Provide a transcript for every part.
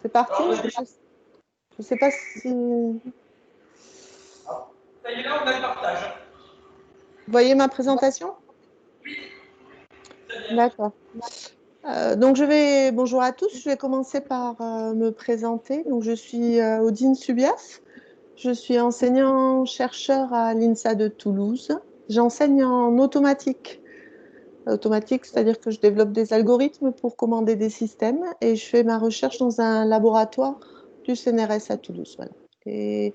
C'est parti. Je ne sais pas si... Ça y est, là, on a le partage. Vous voyez ma présentation? Oui. D'accord. Bonjour à tous, je vais commencer par me présenter. Donc, je suis Odine Subias, je suis enseignant-chercheur à l'INSA de Toulouse. J'enseigne en automatique. Automatique, c'est-à-dire que je développe des algorithmes pour commander des systèmes et je fais ma recherche dans un laboratoire du CNRS à Toulouse. Voilà. Et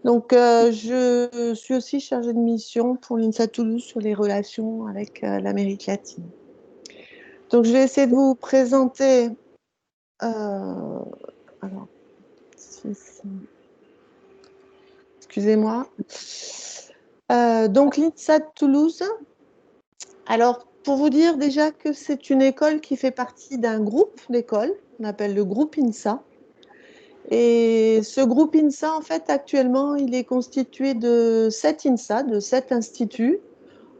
donc, je suis aussi chargée de mission pour l'INSA Toulouse sur les relations avec l'Amérique latine. Donc, je vais essayer de vous présenter. Alors, excusez-moi. Donc, l'INSA de Toulouse. Alors, pour vous dire déjà que c'est une école qui fait partie d'un groupe d'écoles, on appelle le groupe INSA. Et ce groupe INSA, en fait, actuellement, il est constitué de 7 INSA, de 7 instituts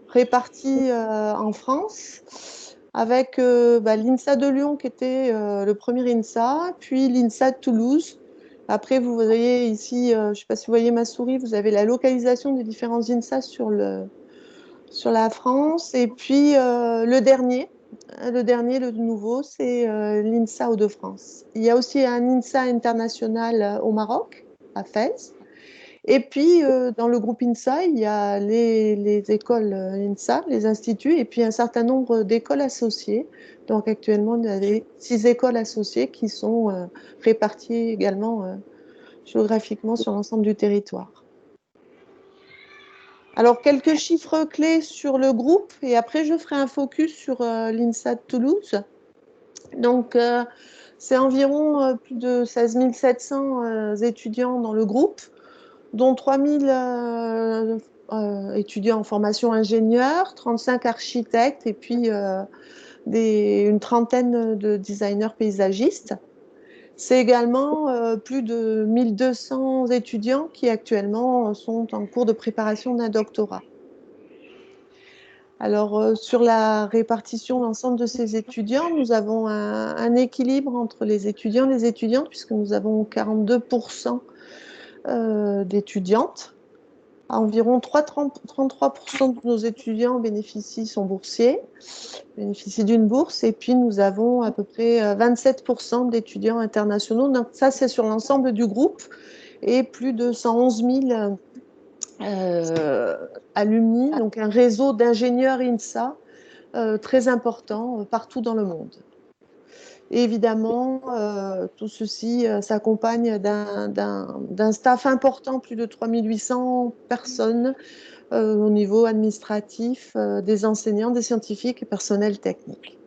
répartis en France, avec l'INSA de Lyon qui était le premier INSA, puis l'INSA de Toulouse. Après, vous voyez ici, je ne sais pas si vous voyez ma souris, vous avez la localisation des différents INSA sur la France. Et puis le dernier, le nouveau, c'est l'INSA Hauts-de-France. Il y a aussi un INSA international au Maroc, à Fès. Et puis, dans le groupe INSA, il y a les écoles INSA, les instituts, et puis un certain nombre d'écoles associées. Donc, actuellement, il y a 6 écoles associées qui sont réparties également géographiquement sur l'ensemble du territoire. Alors, quelques chiffres clés sur le groupe, et après, je ferai un focus sur l'INSA de Toulouse. Donc, c'est environ plus de 16 700 étudiants dans le groupe, dont 3 000 étudiants en formation ingénieur, 35 architectes et puis une trentaine de designers paysagistes. C'est également plus de 1200 étudiants qui actuellement sont en cours de préparation d'un doctorat. Alors, sur la répartition de l'ensemble de ces étudiants, nous avons un équilibre entre les étudiants et les étudiantes, puisque nous avons 42% d'étudiantes. Environ 33% de nos étudiants sont boursiers, bénéficient d'une bourse, et puis nous avons à peu près 27% d'étudiants internationaux. Donc ça, c'est sur l'ensemble du groupe, et plus de 111 000 alumni, donc un réseau d'ingénieurs INSA très important partout dans le monde. Et évidemment, tout ceci s'accompagne d'un staff important, plus de 3 800 personnes au niveau administratif, des enseignants, des scientifiques et personnel technique.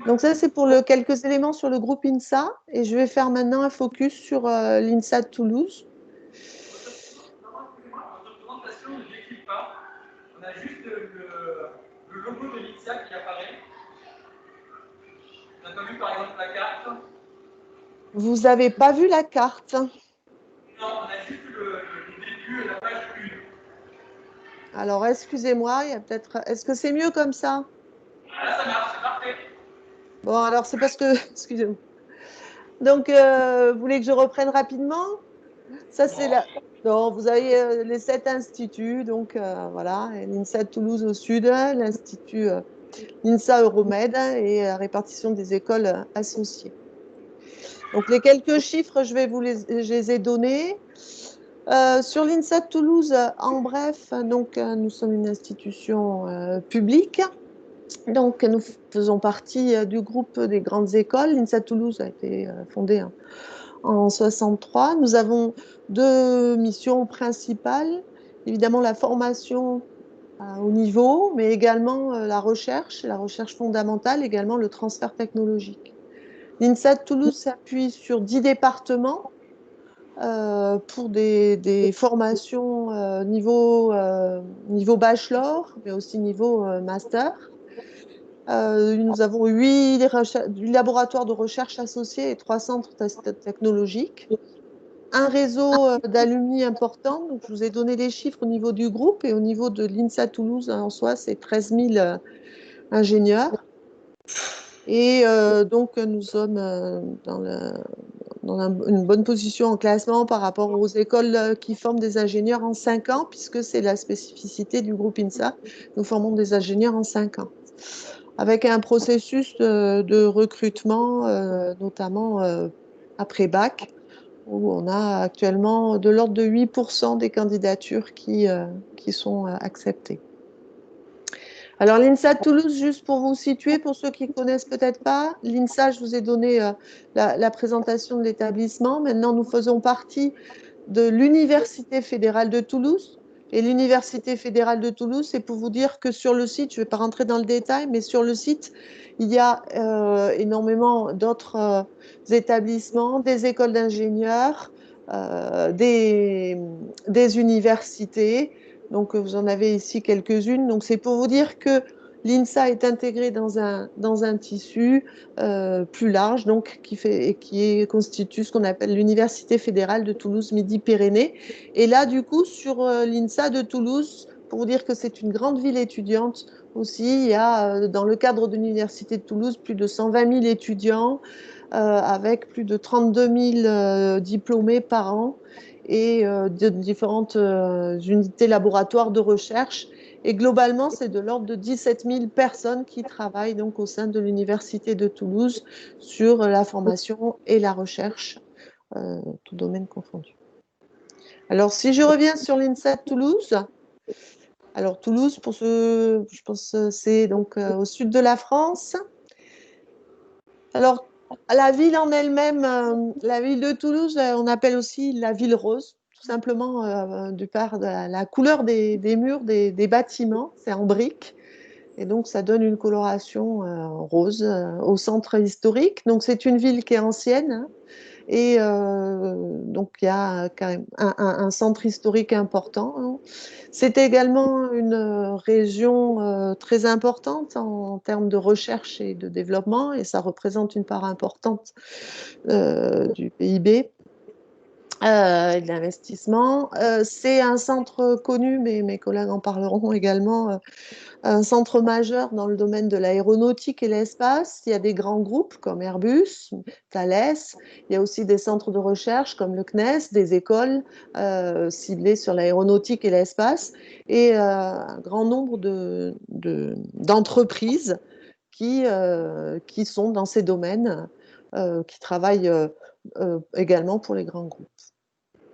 Donc ça, c'est pour quelques éléments sur le groupe INSA. Et je vais faire maintenant un focus sur l'INSA de Toulouse. On a juste le logo de l'INSA qui apparaît. On n'a pas vu par exemple la carte. Vous n'avez pas vu la carte? Non, on a juste le début, la page 1. Alors, excusez-moi, il y a peut-être. Est-ce que c'est mieux comme ça? Là, ça marche, c'est parfait. Bon, alors c'est parce que. Excusez-moi. Donc, vous voulez que je reprenne rapidement? Ça, c'est la. Donc, vous avez les 7 instituts, donc voilà, l'INSA de Toulouse au sud, l'institut l'INSA Euromed et la répartition des écoles associées. Donc, les quelques chiffres, je les ai donnés. Sur l'INSA de Toulouse, en bref, donc, nous sommes une institution publique. Donc, nous faisons partie du groupe des grandes écoles. L'INSA de Toulouse a été fondée en 1963. Nous avons 2 missions principales. Évidemment, la formation au niveau, mais également la recherche fondamentale, également le transfert technologique. L'INSA de Toulouse s'appuie sur 10 départements pour des formations niveau bachelor, mais aussi niveau master. Nous avons 8 laboratoires de recherche associés et 3 centres technologiques. Un réseau d'alumni important. Donc, je vous ai donné les chiffres au niveau du groupe et au niveau de l'INSA Toulouse en soi, c'est 13 000 ingénieurs. Et donc, nous sommes dans une bonne position en classement par rapport aux écoles qui forment des ingénieurs en 5 ans, puisque c'est la spécificité du groupe INSA. Nous formons des ingénieurs en 5 ans, avec un processus de recrutement, notamment après bac, où on a actuellement de l'ordre de 8% des candidatures qui sont acceptées. Alors, l'INSA de Toulouse, juste pour vous situer, pour ceux qui ne connaissent peut-être pas, l'INSA, je vous ai donné la présentation de l'établissement. Maintenant, nous faisons partie de l'Université fédérale de Toulouse. Et l'Université fédérale de Toulouse, c'est pour vous dire que sur le site, je ne vais pas rentrer dans le détail, mais sur le site, il y a énormément d'autres établissements, des écoles d'ingénieurs, des universités. Donc, vous en avez ici quelques-unes. Donc, c'est pour vous dire que l'INSA est intégré dans un tissu plus large, donc qui constitue ce qu'on appelle l'Université fédérale de Toulouse-Midi-Pyrénées. Et là, du coup, sur l'INSA de Toulouse, pour vous dire que c'est une grande ville étudiante aussi, il y a, dans le cadre de l'Université de Toulouse, plus de 120 000 étudiants, avec plus de 32 000 diplômés par an et de différentes unités laboratoires de recherche. Et globalement, c'est de l'ordre de 17 000 personnes qui travaillent donc au sein de l'Université de Toulouse sur la formation et la recherche, tout domaine confondu. Alors, si je reviens sur l'INSA de Toulouse, alors Toulouse, pour ce, je pense, c'est donc au sud de la France. Alors, la ville en elle-même, la ville de Toulouse, on appelle aussi la ville rose, tout simplement du par de la couleur des murs des bâtiments, c'est en briques. Et donc, ça donne une coloration rose au centre historique. Donc, c'est une ville qui est ancienne, hein, et donc, il y a quand même un centre historique important, hein. C'est également une région très importante en termes de recherche et de développement, et ça représente une part importante du PIB. Et de l'investissement. C'est un centre connu, mais mes collègues en parleront également, un centre majeur dans le domaine de l'aéronautique et l'espace. Il y a des grands groupes comme Airbus, Thales. Il y a aussi des centres de recherche comme le CNES, des écoles ciblées sur l'aéronautique et l'espace, et un grand nombre d'entreprises qui sont dans ces domaines, qui travaillent également pour les grands groupes.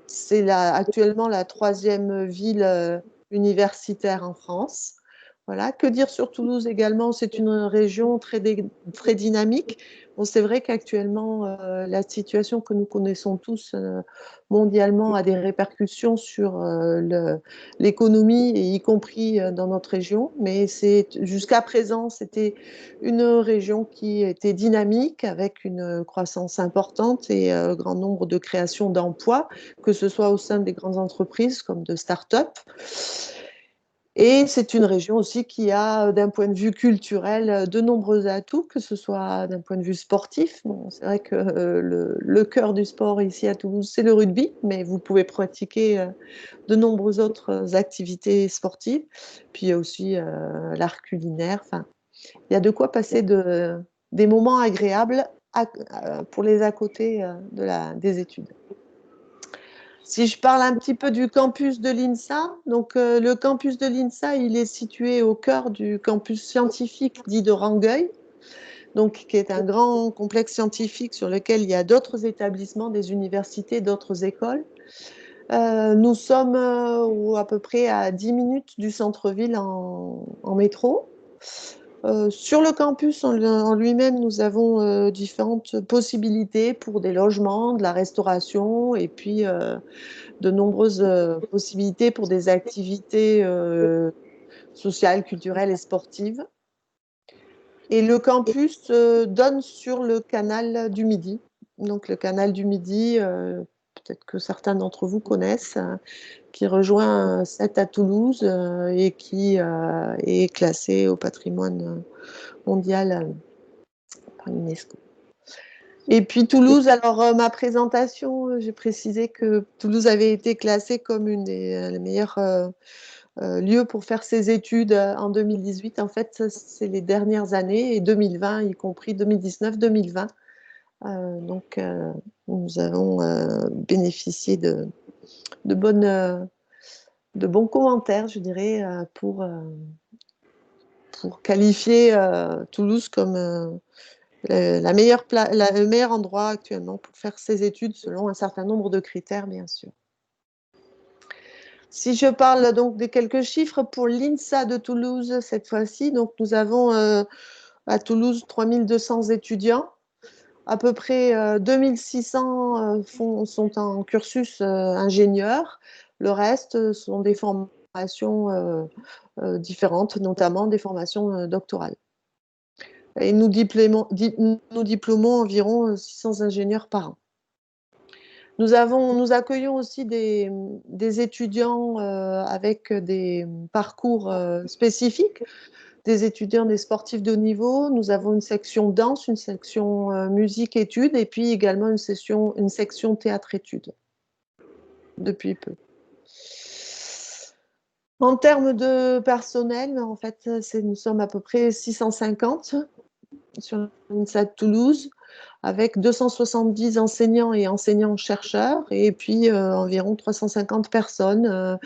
C'est actuellement la 3e ville universitaire en France. Voilà. Que dire sur Toulouse également? C'est une région très dynamique. Bon, c'est vrai qu'actuellement, la situation que nous connaissons tous mondialement a des répercussions sur l'économie, et y compris dans notre région. Mais jusqu'à présent, c'était une région qui était dynamique, avec une croissance importante et un grand nombre de créations d'emplois, que ce soit au sein des grandes entreprises comme de start-up. Et c'est une région aussi qui a, d'un point de vue culturel, de nombreux atouts, que ce soit d'un point de vue sportif. Bon, c'est vrai que le cœur du sport ici à Toulouse, c'est le rugby, mais vous pouvez pratiquer de nombreuses autres activités sportives. Puis il y a aussi l'art culinaire. Enfin, il y a de quoi passer des moments agréables pour les à côté des études. Si je parle un petit peu du campus de l'INSA, donc le campus de l'INSA, il est situé au cœur du campus scientifique dit de Rangueil, donc, qui est un grand complexe scientifique sur lequel il y a d'autres établissements, des universités, d'autres écoles. Nous sommes à peu près à 10 minutes du centre-ville en métro. Sur le campus en lui-même, nous avons différentes possibilités pour des logements, de la restauration, et puis de nombreuses possibilités pour des activités sociales, culturelles et sportives. Et le campus donne sur le canal du Midi. Donc le canal du Midi, peut-être que certains d'entre vous connaissent, qui rejoint Sète à Toulouse et qui est classé au patrimoine mondial par l'UNESCO. Et puis Toulouse, alors ma présentation, j'ai précisé que Toulouse avait été classée comme une des les meilleures lieu pour faire ses études en 2018. En fait, c'est les dernières années, et 2020, y compris 2019-2020. Donc, nous avons bénéficié de bons commentaires, je dirais, pour qualifier Toulouse comme le meilleur endroit actuellement pour faire ses études selon un certain nombre de critères, bien sûr. Si je parle donc de quelques chiffres pour l'INSA de Toulouse cette fois-ci, donc nous avons à Toulouse 3200 étudiants, à peu près 2600 sont en cursus ingénieur, le reste sont des formations différentes, notamment des formations doctorales. Et nous diplômons environ 600 ingénieurs par an. Nous accueillons aussi des étudiants avec des parcours spécifiques, des étudiants, des sportifs de haut niveau. Nous avons une section danse, une section musique-études et puis également une section théâtre-études depuis peu. En termes de personnel, en fait, nous sommes à peu près 650 sur l'INSA de Toulouse, avec 270 enseignants et enseignants-chercheurs, et puis environ 350 personnes,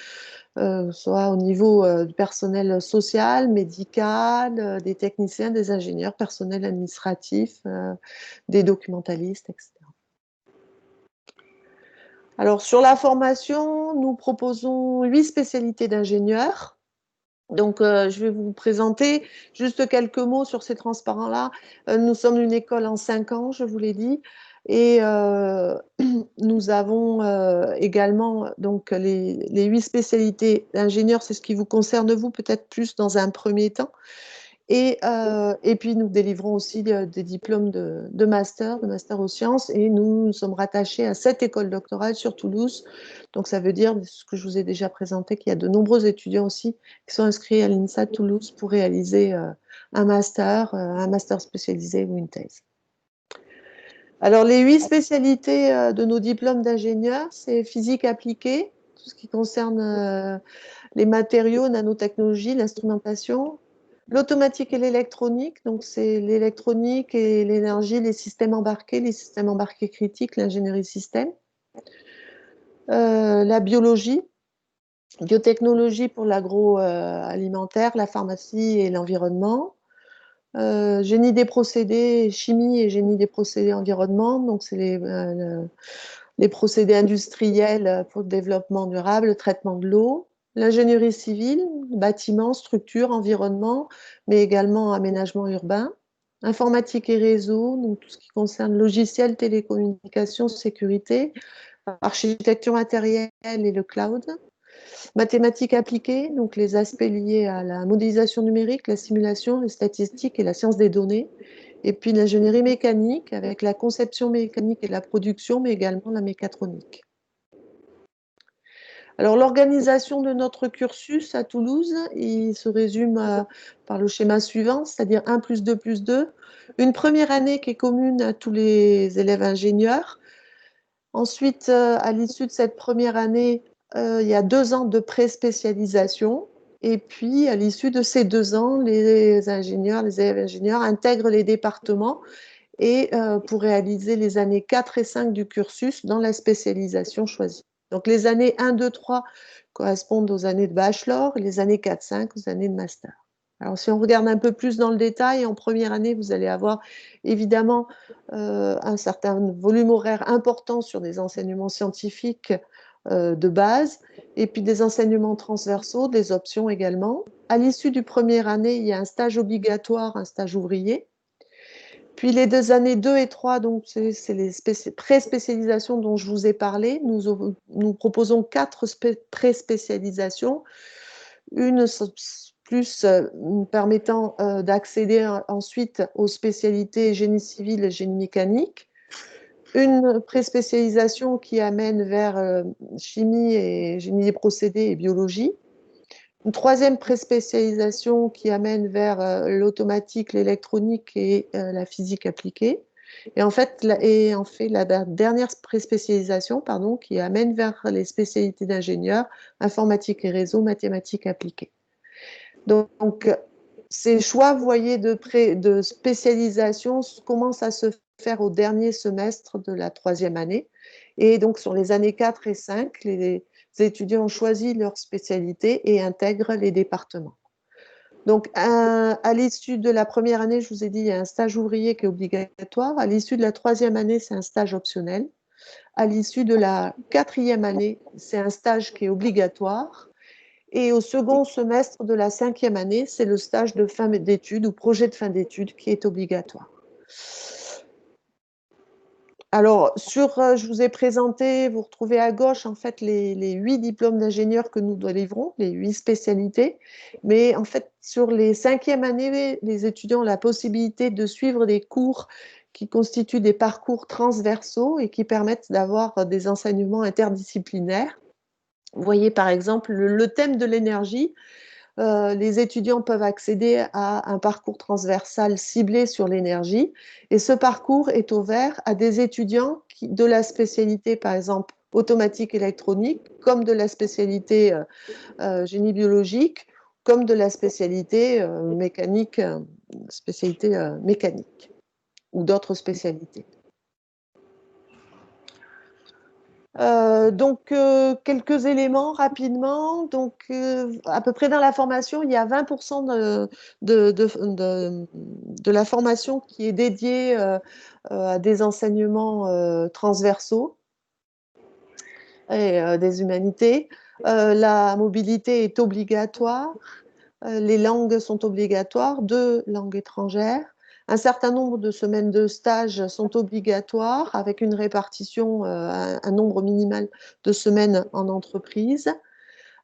soit au niveau du personnel social, médical, des techniciens, des ingénieurs, personnel administratif, des documentalistes, etc. Alors, sur la formation, nous proposons 8 spécialités d'ingénieurs. Donc, je vais vous présenter juste quelques mots sur ces transparents-là. Nous sommes une école en 5 ans, je vous l'ai dit. Et nous avons également donc, les 8 spécialités d'ingénieurs. C'est ce qui vous concerne, vous, peut-être plus dans un premier temps. Et puis, nous délivrons aussi des diplômes de master aux sciences. Et nous sommes rattachés à 7 écoles doctorales sur Toulouse. Donc, ça veut dire, ce que je vous ai déjà présenté, qu'il y a de nombreux étudiants aussi qui sont inscrits à l'INSA de Toulouse pour réaliser un master spécialisé ou une thèse. Alors, les 8 spécialités de nos diplômes d'ingénieurs, c'est physique appliquée, tout ce qui concerne les matériaux, nanotechnologie, l'instrumentation. L'automatique et l'électronique, donc c'est l'électronique et l'énergie, les systèmes embarqués critiques, l'ingénierie système. La biologie, biotechnologie pour l'agroalimentaire, la pharmacie et l'environnement. Génie des procédés, chimie et génie des procédés environnement, donc c'est les procédés industriels pour le développement durable, le traitement de l'eau. L'ingénierie civile, bâtiments, structures, environnement, mais également aménagement urbain. Informatique et réseau, donc tout ce qui concerne logiciels, télécommunications, sécurité, architecture matérielle et le cloud. Mathématiques appliquées, donc les aspects liés à la modélisation numérique, la simulation, les statistiques et la science des données. Et puis l'ingénierie mécanique avec la conception mécanique et la production, mais également la mécatronique. Alors, l'organisation de notre cursus à Toulouse, il se résume par le schéma suivant, c'est-à-dire 1 + 2 + 2. Une première année qui est commune à tous les élèves ingénieurs. Ensuite, à l'issue de cette première année, il y a 2 ans de pré-spécialisation. Et puis, à l'issue de ces 2 ans, les élèves ingénieurs intègrent les départements et pour réaliser les années 4 et 5 du cursus dans la spécialisation choisie. Donc, les années 1, 2, 3 correspondent aux années de bachelor et les années 4, 5 aux années de master. Alors, si on regarde un peu plus dans le détail, en première année, vous allez avoir évidemment un certain volume horaire important sur des enseignements scientifiques de base et puis des enseignements transversaux, des options également. À l'issue du première année, il y a un stage obligatoire, un stage ouvrier. Puis les 2 années 2 et 3, donc c'est les pré-spécialisations dont je vous ai parlé. Nous proposons 4 pré-spécialisations. Une plus permettant d'accéder ensuite aux spécialités génie civil et génie mécanique. Une pré-spécialisation qui amène vers chimie et génie des procédés et biologie. Une 3e pré-spécialisation qui amène vers l'automatique, l'électronique et la physique appliquée. Et en fait, la dernière spécialisation, pardon, qui amène vers les spécialités d'ingénieur, informatique et réseau, mathématiques appliquées. Donc, ces choix, vous voyez, de spécialisation commencent à se faire au dernier semestre de la troisième année. Et donc, sur les années 4 et 5, les étudiants ont choisi leur spécialité et intègrent les départements. Donc, à l'issue de la première année, je vous ai dit, il y a un stage ouvrier qui est obligatoire. À l'issue de la troisième année, c'est un stage optionnel. À l'issue de la quatrième année, c'est un stage qui est obligatoire. Et au second semestre de la cinquième année, c'est le stage de fin d'études ou projet de fin d'études qui est obligatoire. Alors, je vous ai présenté, vous retrouvez à gauche en fait les 8 diplômes d'ingénieur que nous délivrons, les 8 spécialités. Mais en fait, sur les cinquièmes années, les étudiants ont la possibilité de suivre des cours qui constituent des parcours transversaux et qui permettent d'avoir des enseignements interdisciplinaires. Vous voyez par exemple le thème de l'énergie. Les étudiants peuvent accéder à un parcours transversal ciblé sur l'énergie. Et ce parcours est ouvert à des étudiants de la spécialité, par exemple, automatique électronique, comme de la spécialité génie biologique, comme de la spécialité mécanique, mécanique ou d'autres spécialités. Quelques éléments rapidement. À peu près dans la formation, il y a 20% de la formation qui est dédiée à des enseignements transversaux et des humanités. La mobilité est obligatoire. Les langues sont obligatoires, 2 langues étrangères. Un certain nombre de semaines de stage sont obligatoires avec une répartition, un nombre minimal de semaines en entreprise.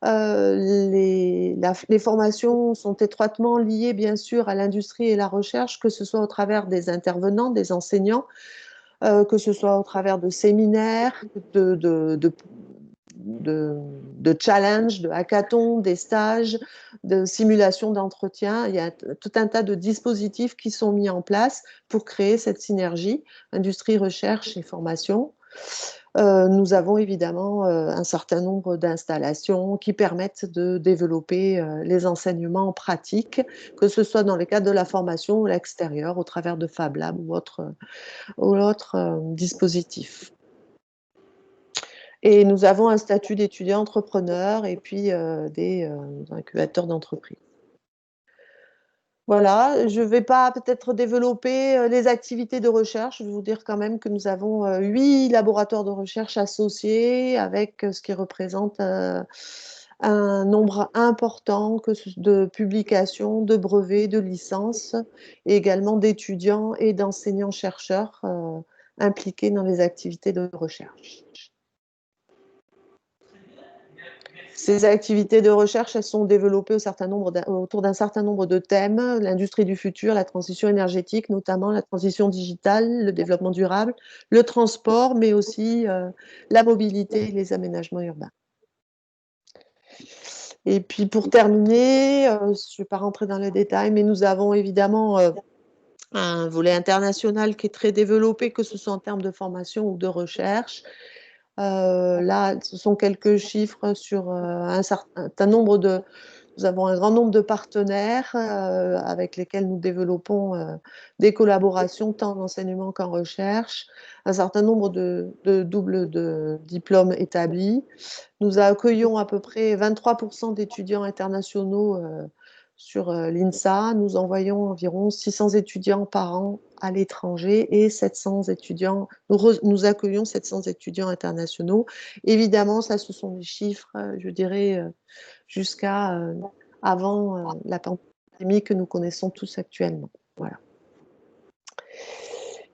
Les formations sont étroitement liées, bien sûr, à l'industrie et la recherche, que ce soit au travers des intervenants, des enseignants, que ce soit au travers de séminaires, de challenges, de hackathons, des stages, de simulations d'entretien. Il y a tout un tas de dispositifs qui sont mis en place pour créer cette synergie industrie, recherche et formation. Nous avons évidemment un certain nombre d'installations qui permettent de développer les enseignements en pratique, que ce soit dans le cadre de la formation ou à l'extérieur, au travers de Fab Lab ou autres dispositifs. Et nous avons un statut d'étudiant entrepreneur et puis des incubateurs d'entreprise. Voilà, je ne vais pas peut-être développer les activités de recherche. Je vais vous dire quand même que nous avons 8 laboratoires de recherche associés avec ce qui représente un nombre important de publications, de brevets, de licences et également d'étudiants et d'enseignants-chercheurs impliqués dans les activités de recherche. Ces activités de recherche, elles sont développées autour d'un certain nombre de thèmes, l'industrie du futur, la transition énergétique, notamment la transition digitale, le développement durable, le transport, mais aussi la mobilité et les aménagements urbains. Et puis pour terminer, je ne vais pas rentrer dans les détails, mais nous avons évidemment un volet international qui est très développé, que ce soit en termes de formation ou de recherche. Là, ce sont quelques chiffres sur un certain nombre de... Nous avons un grand nombre de partenaires avec lesquels nous développons des collaborations tant en enseignement qu'en recherche, un certain nombre de doubles de diplômes établis. Nous accueillons à peu près 23% d'étudiants internationaux sur l'INSA. Nous envoyons environ 600 étudiants par an à l'étranger et 700 étudiants. Nous accueillons 700 étudiants internationaux. Évidemment, ça, ce sont des chiffres, je dirais, jusqu'à avant la pandémie que nous connaissons tous actuellement. Voilà.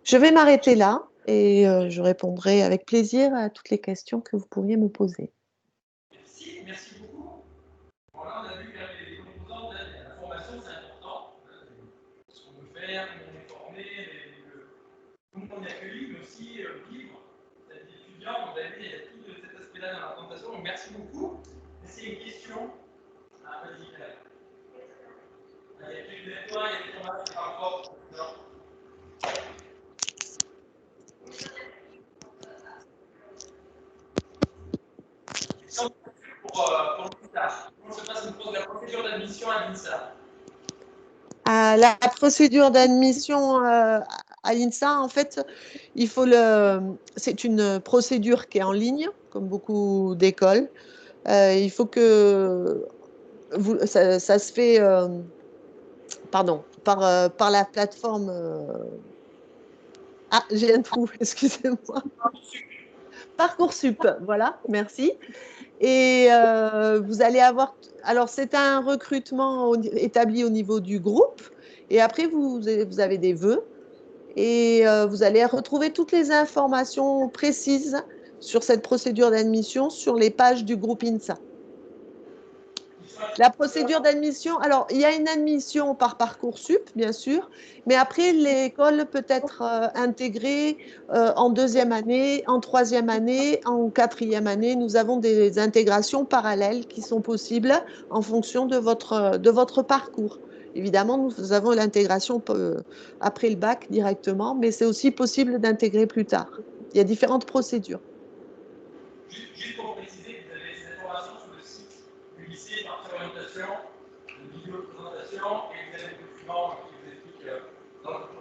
Je vais m'arrêter là et je répondrai avec plaisir à toutes les questions que vous pourriez me poser. Merci beaucoup. Voilà, on a vu que les composants, la formation, c'est important. Ce qu'on veut faire, comment on est formé, comment on est accueilli, mais aussi vivre. C'est étudiant, vous avez vu, il y a tout cet aspect-là dans la présentation. Donc merci beaucoup. C'est une question. Ah, vas-y, Claire. Il y a des formations par rapport. pour l'INSA. Comment se passe la procédure d'admission à l'INSA? La procédure d'admission à l'INSA, en fait, c'est une procédure qui est en ligne, comme beaucoup d'écoles. Il faut que ça se fait pardon, par la plateforme. Ah, j'ai un trou, excusez-moi. Parcoursup, voilà, merci. Et vous allez avoir. Alors, c'est un recrutement établi au niveau du groupe. Et après, vous avez des vœux. Et vous allez retrouver toutes les informations précises sur cette procédure d'admission sur les pages du groupe INSA. La procédure d'admission, alors il y a une admission par Parcoursup, bien sûr, mais après l'école peut être intégrée en deuxième année, en troisième année, en quatrième année. Nous avons des intégrations parallèles qui sont possibles en fonction de votre parcours. Évidemment, nous avons l'intégration après le bac directement, mais c'est aussi possible d'intégrer plus tard. Il y a différentes procédures. Juste pour préciser, vous avez ces informations sur le site du lycée, partie orientation, une vidéo de présentation, et vous avez des documents qui vous expliquent.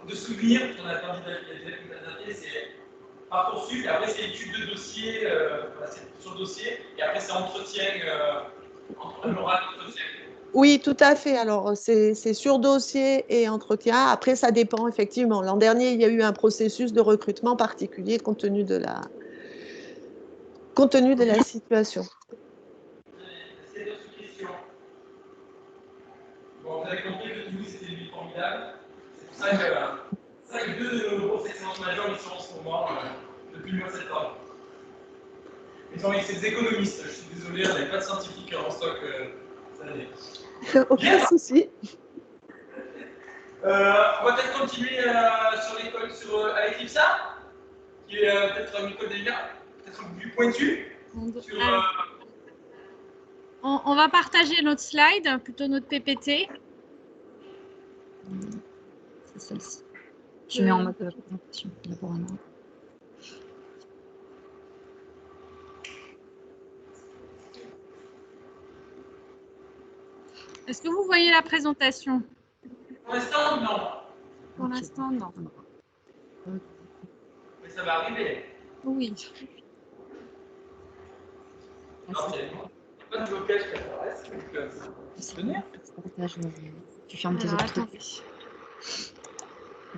De souvenir, on a candidaté, c'est Parcoursup, et après c'est étude de dossier, c'est sur dossier, et après c'est entretien, un oral d'entretien. Oui, tout à fait. Alors, c'est sur dossier et entretien. Après, ça dépend, effectivement. L'an dernier, il y a eu un processus de recrutement particulier compte tenu de la situation. Est-ce qu'il y a d'autres questions? Bon, vous avez compris que Toulouse, c'était une ville formidable. C'est pour ça que deux de nos grosses excellences majeures y sont en ce moment, depuis le mois de septembre. Ils ont été des économistes. Je suis désolé, on n'avait pas de scientifiques en stock cette année. Aucun souci. On va peut-être continuer sur l'école avec l'IPSA, qui est peut-être une école peut-être plus pointue. On va partager notre slide, plutôt notre PPT. C'est celle-ci. Je mets en mode présentation. Est-ce que vous voyez la présentation? Pour l'instant, non. Pour l'instant, non. Mais ça va arriver. Oui. Pas de blocage qui apparaissent. Tu fermes tes autres trucs.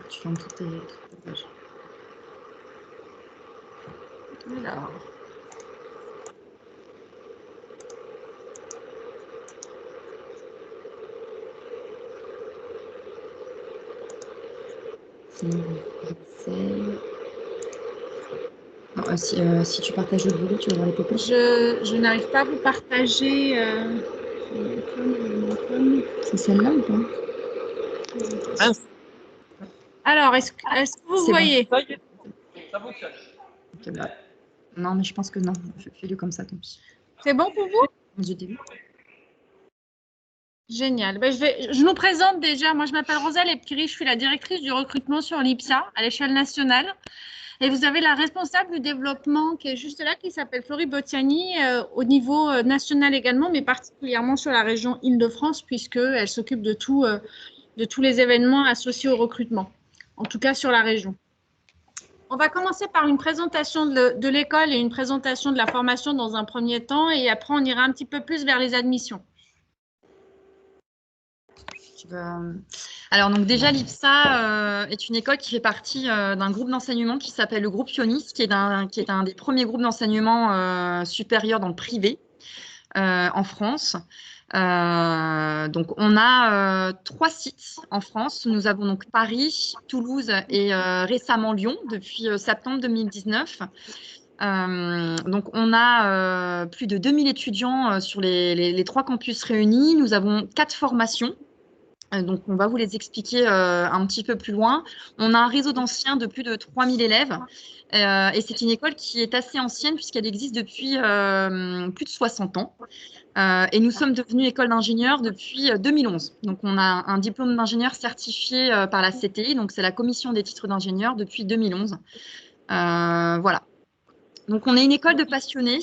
Tu fermes toutes tes pages. Alors. Si tu partages le boulot, tu vas voir les pop-ups. Je n'arrive pas à vous partager. C'est celle-là ou pas? Alors, est-ce que vous voyez? Bon. Ça fonctionne. Okay, bah. Non, mais je pense que non. Fais-le comme ça. C'est bon pour vous? J'ai dit oui. Génial. Ben, je nous présente déjà. Moi, je m'appelle Rosa Lepkiri. Je suis la directrice du recrutement sur l'IPSA à l'échelle nationale. Et vous avez la responsable du développement qui est juste là, qui s'appelle Florie Bottiani, au niveau national également, mais particulièrement sur la région Île-de-France, puisqu'elle s'occupe de tous les événements associés au recrutement, en tout cas sur la région. On va commencer par une présentation de l'école et une présentation de la formation dans un premier temps, et après on ira un petit peu plus vers les admissions. Alors, donc déjà, l'IPSA est une école qui fait partie d'un groupe d'enseignement qui s'appelle le groupe Ionis, qui est un des premiers groupes d'enseignement supérieur dans le privé en France. Donc, on a 3 sites en France. Nous avons donc Paris, Toulouse et récemment Lyon depuis septembre 2019. Donc, on a plus de 2000 étudiants sur les 3 campus réunis. Nous avons 4 formations. Donc, on va vous les expliquer un petit peu plus loin. On a un réseau d'anciens de plus de 3000 élèves et c'est une école qui est assez ancienne puisqu'elle existe depuis plus de 60 ans. Et nous sommes devenus école d'ingénieurs depuis 2011. Donc, on a un diplôme d'ingénieur certifié par la CTI, donc c'est la commission des titres d'ingénieur depuis 2011. Voilà. Donc, on est une école de passionnés,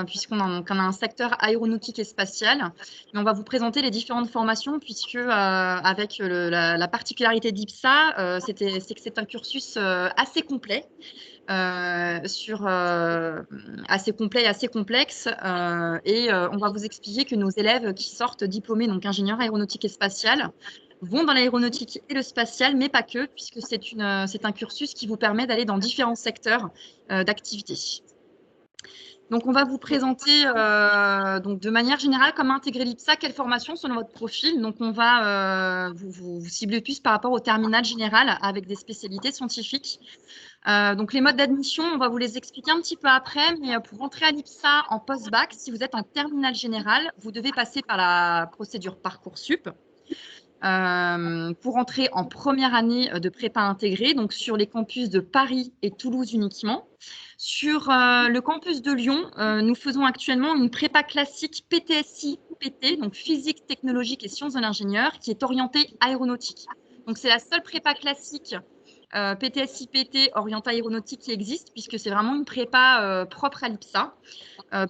puisqu'on a un secteur aéronautique et spatial. Mais on va vous présenter les différentes formations, puisque avec la particularité d'IPSA, c'est que c'est un cursus assez complet. Assez complet et assez complexe. On va vous expliquer que nos élèves qui sortent diplômés, donc ingénieurs aéronautique et spatial, vont dans l'aéronautique et le spatial, mais pas que, puisque c'est un cursus qui vous permet d'aller dans différents secteurs d'activité. Donc, on va vous présenter donc de manière générale comment intégrer l'IPSA, quelle formation selon votre profil. Donc, on va vous cibler plus par rapport au terminal général avec des spécialités scientifiques. Donc, les modes d'admission, on va vous les expliquer un petit peu après, mais pour rentrer à l'IPSA en post-bac, si vous êtes en terminale générale, vous devez passer par la procédure Parcoursup. Pour entrer en première année de prépa intégrée, donc sur les campus de Paris et Toulouse uniquement. Sur le campus de Lyon, nous faisons actuellement une prépa classique PTSI-PT, donc physique, technologique et sciences de l'ingénieur, qui est orientée aéronautique. Donc c'est la seule prépa classique PTSI-PT orientée aéronautique qui existe, puisque c'est vraiment une prépa propre à l'IPSA.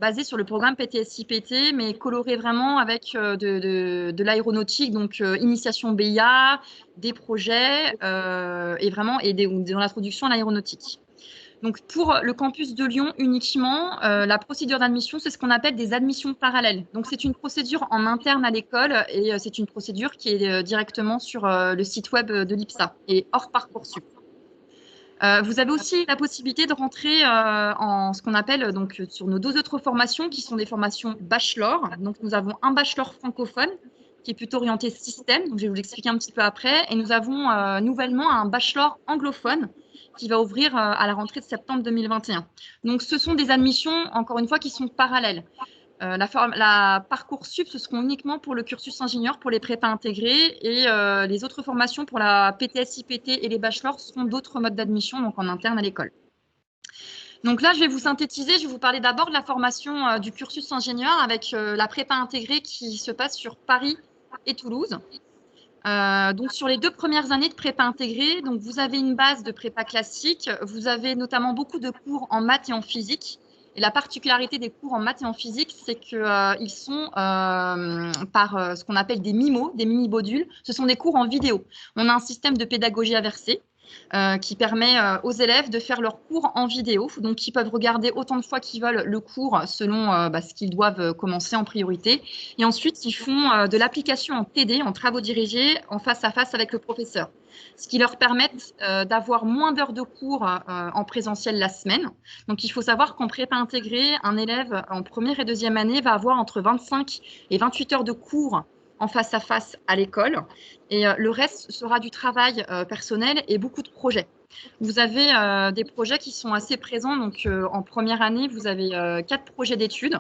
Basé sur le programme PTSI-PT, mais coloré vraiment avec de l'aéronautique, donc initiation BIA, des projets et dans l'introduction à l'aéronautique. Donc, pour le campus de Lyon uniquement, la procédure d'admission, c'est ce qu'on appelle des admissions parallèles. Donc, c'est une procédure en interne à l'école et c'est une procédure qui est directement sur le site web de l'IPSA et hors Parcoursup. Vous avez aussi la possibilité de rentrer en ce qu'on appelle donc sur nos 2 autres formations qui sont des formations bachelor. Donc, nous avons un bachelor francophone qui est plutôt orienté système, donc je vais vous l'expliquer un petit peu après. Et nous avons nouvellement un bachelor anglophone qui va ouvrir à la rentrée de septembre 2021. Donc, ce sont des admissions, encore une fois, qui sont parallèles. La Parcoursup, ce seront uniquement pour le cursus ingénieur, pour les prépas intégrés, et les autres formations pour la PTSI-PT et les bachelors seront d'autres modes d'admission, donc en interne à l'école. Donc là, je vais vous synthétiser, je vais vous parler d'abord de la formation du cursus ingénieur avec la prépa intégrée qui se passe sur Paris et Toulouse. Donc sur les 2 premières années de prépa intégrée, donc vous avez une base de prépa classique, vous avez notamment beaucoup de cours en maths et en physique. Et la particularité des cours en maths et en physique, c'est qu'ils sont par ce qu'on appelle des MIMO, des mini-modules. Ce sont des cours en vidéo. On a un système de pédagogie inversée qui permet aux élèves de faire leurs cours en vidéo. Donc, ils peuvent regarder autant de fois qu'ils veulent le cours selon ce qu'ils doivent commencer en priorité. Et ensuite, ils font de l'application en TD, en travaux dirigés, en face à face avec le professeur. Ce qui leur permet d'avoir moins d'heures de cours en présentiel la semaine. Donc, il faut savoir qu'en prépa intégrée, un élève en première et deuxième année va avoir entre 25 et 28 heures de cours en face à l'école. Et le reste sera du travail personnel et beaucoup de projets. Vous avez des projets qui sont assez présents. Donc, en première année, vous avez 4 projets d'études.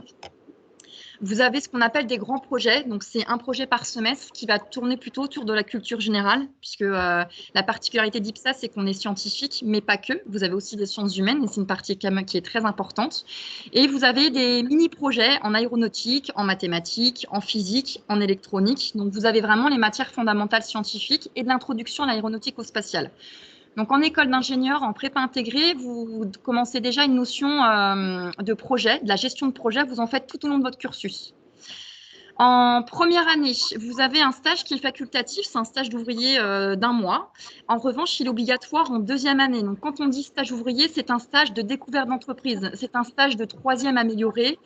Vous avez ce qu'on appelle des grands projets. Donc, c'est un projet par semestre qui va tourner plutôt autour de la culture générale, puisque la particularité d'IPSA, c'est qu'on est scientifique, mais pas que. Vous avez aussi des sciences humaines, et c'est une partie qui est très importante. Et vous avez des mini-projets en aéronautique, en mathématiques, en physique, en électronique. Donc, vous avez vraiment les matières fondamentales scientifiques et de l'introduction à l'aéronautique au spatial. Donc, en école d'ingénieur, en prépa intégrée, vous commencez déjà une notion de projet, de la gestion de projet. Vous en faites tout au long de votre cursus. En première année, vous avez un stage qui est facultatif, c'est un stage d'ouvrier d'1 mois. En revanche, il est obligatoire en deuxième année. Donc, quand on dit stage ouvrier, c'est un stage de découverte d'entreprise. C'est un stage de 3e amélioré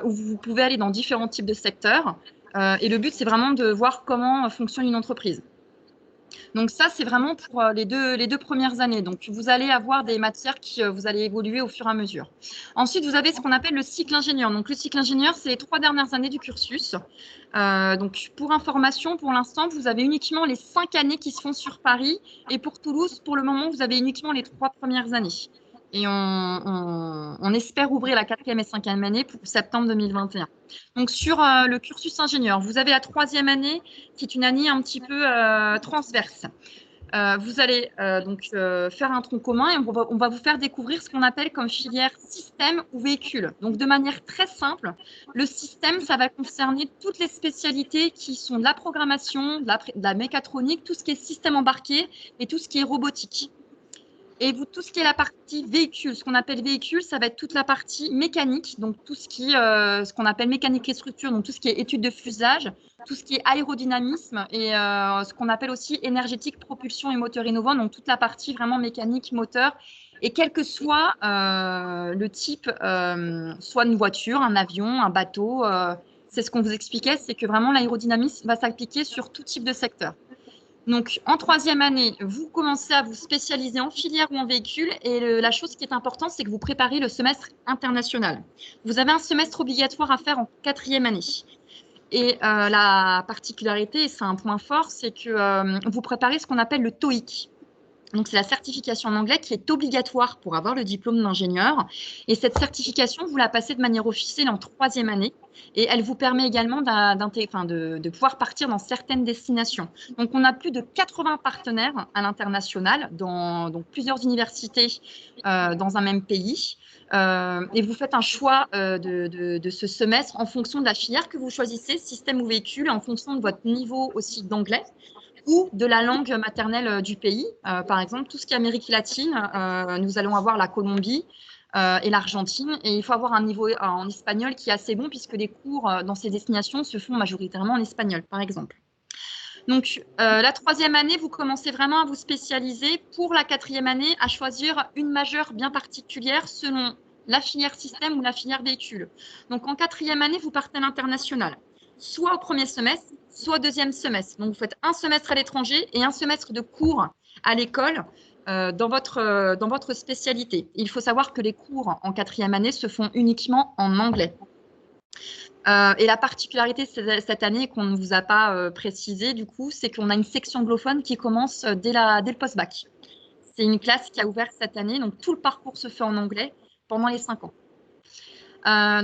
où vous pouvez aller dans différents types de secteurs. Et le but, c'est vraiment de voir comment fonctionne une entreprise. Donc ça, c'est vraiment pour les deux premières années. Donc, vous allez avoir des matières qui vous allez évoluer au fur et à mesure. Ensuite, vous avez ce qu'on appelle le cycle ingénieur. Donc, le cycle ingénieur, c'est les 3 dernières années du cursus. Donc, pour information, pour l'instant, vous avez uniquement les 5 années qui se font sur Paris. Et pour Toulouse, pour le moment, vous avez uniquement les 3 premières années. Et on espère ouvrir la 4e et 5e année pour septembre 2021. Donc, sur le cursus ingénieur, vous avez la 3e année qui est une année un petit peu transverse. Vous allez donc faire un tronc commun et on va vous faire découvrir ce qu'on appelle comme filière système ou véhicule. Donc, de manière très simple, le système, ça va concerner toutes les spécialités qui sont de la programmation, de la mécatronique, tout ce qui est système embarqué et tout ce qui est robotique. Et vous, tout ce qui est la partie véhicule, ce qu'on appelle véhicule, ça va être toute la partie mécanique, donc tout ce qui, ce qu'on appelle mécanique et structure, donc tout ce qui est étude de fuselage, tout ce qui est aérodynamisme et ce qu'on appelle aussi énergétique, propulsion et moteur innovant, donc toute la partie vraiment mécanique, moteur. Et quel que soit le type, soit une voiture, un avion, un bateau, c'est ce qu'on vous expliquait, c'est que vraiment l'aérodynamisme va s'appliquer sur tout type de secteur. Donc, en 3e année, vous commencez à vous spécialiser en filière ou en véhicule. Et la chose qui est importante, c'est que vous préparez le semestre international. Vous avez un semestre obligatoire à faire en 4e année. Et la particularité, et c'est un point fort, c'est que vous préparez ce qu'on appelle le TOEIC. Donc, c'est la certification en anglais qui est obligatoire pour avoir le diplôme d'ingénieur. Et cette certification, vous la passez de manière officielle en 3e année. Et elle vous permet également de pouvoir partir dans certaines destinations. Donc, on a plus de 80 partenaires à l'international, dans plusieurs universités dans un même pays. Et vous faites un choix de ce semestre en fonction de la filière que vous choisissez, système ou véhicule, en fonction de votre niveau aussi d'anglais ou de la langue maternelle du pays. Par exemple, tout ce qui est Amérique latine, nous allons avoir la Colombie et l'Argentine. Et il faut avoir un niveau en espagnol qui est assez bon puisque les cours dans ces destinations se font majoritairement en espagnol, par exemple. Donc, la 3e année, vous commencez vraiment à vous spécialiser. Pour la 4e année, à choisir une majeure bien particulière selon la filière système ou la filière véhicule. Donc, en 4e année, vous partez à l'international, soit au 1er semestre, soit au 2e semestre. Donc, vous faites un semestre à l'étranger et un semestre de cours à l'école dans votre spécialité. Il faut savoir que les cours en 4e année se font uniquement en anglais. Et la particularité cette année qu'on ne vous a pas précisé, du coup, c'est qu'on a une section anglophone qui commence dès le post-bac. C'est une classe qui a ouvert cette année, donc tout le parcours se fait en anglais pendant les 5 ans.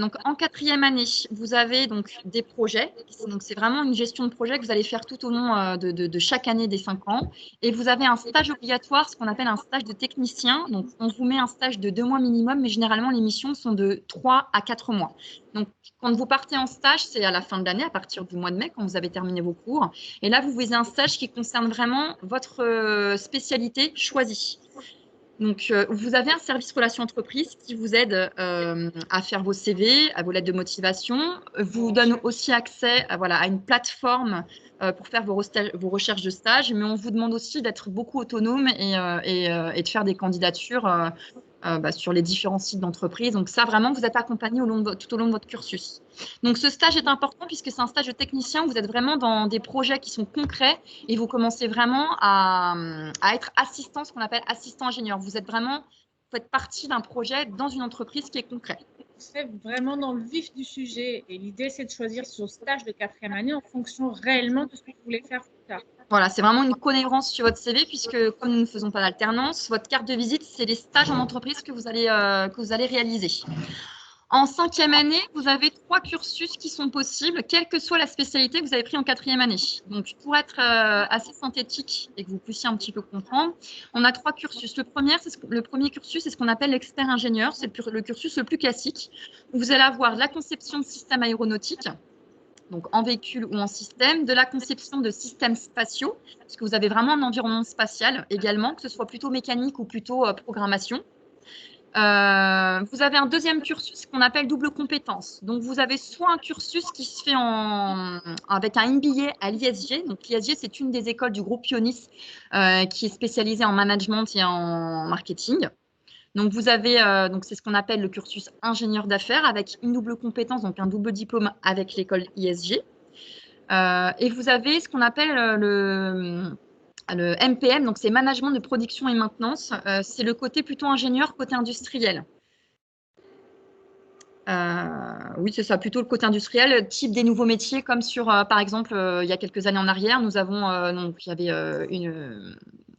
Donc, en 4e année, vous avez donc des projets. Donc, c'est vraiment une gestion de projet que vous allez faire tout au long de chaque année des 5 ans. Et vous avez un stage obligatoire, ce qu'on appelle un stage de technicien. Donc, on vous met un stage de 2 mois minimum, mais généralement, les missions sont de 3 à 4 mois. Donc, quand vous partez en stage, c'est à la fin de l'année, à partir du mois de mai, quand vous avez terminé vos cours. Et là, vous faisiez un stage qui concerne vraiment votre spécialité choisie. Donc, vous avez un service relations entreprises qui vous aide à faire vos CV, à vos lettres de motivation, vous donne aussi accès à une plateforme pour faire vos recherches de stage, mais on vous demande aussi d'être beaucoup autonome et de faire des candidatures sur les différents sites d'entreprise. Donc ça, vraiment, vous êtes accompagné tout au long de votre cursus. Donc ce stage est important puisque c'est un stage de technicien. Vous êtes vraiment dans des projets qui sont concrets et vous commencez vraiment à être assistant, ce qu'on appelle assistant ingénieur. Vous faites partie d'un projet dans une entreprise qui est concret. C'est vraiment dans le vif du sujet et l'idée, c'est de choisir son stage de 4e année en fonction réellement de ce que vous voulez faire plus tard. Voilà, c'est vraiment une cohérence sur votre CV puisque comme nous ne faisons pas d'alternance, votre carte de visite, c'est les stages en entreprise que vous allez réaliser. En 5e année, vous avez 3 cursus qui sont possibles, quelle que soit la spécialité que vous avez pris en 4e année. Donc, pour être assez synthétique et que vous puissiez un petit peu comprendre, on a 3 cursus. Le premier cursus, c'est ce qu'on appelle l'expert ingénieur. C'est le cursus le plus classique. Vous allez avoir la conception de systèmes aéronautiques, donc en véhicule ou en système, de la conception de systèmes spatiaux, parce que vous avez vraiment un environnement spatial également, que ce soit plutôt mécanique ou plutôt programmation. Vous avez un 2e cursus qu'on appelle double compétence. Donc, vous avez soit un cursus qui se fait avec un MBA à l'ISG. Donc, l'ISG, c'est une des écoles du groupe Pionis qui est spécialisée en management et en marketing. Donc, vous avez, c'est ce qu'on appelle le cursus ingénieur d'affaires avec une double compétence, donc un double diplôme avec l'école ISG. Et vous avez ce qu'on appelle le MPM, donc c'est management de production et maintenance. C'est le côté plutôt ingénieur, côté industriel. Oui, c'est ça, plutôt le côté industriel, type des nouveaux métiers, comme sur, par exemple, il y a quelques années en arrière, nous avons, il y avait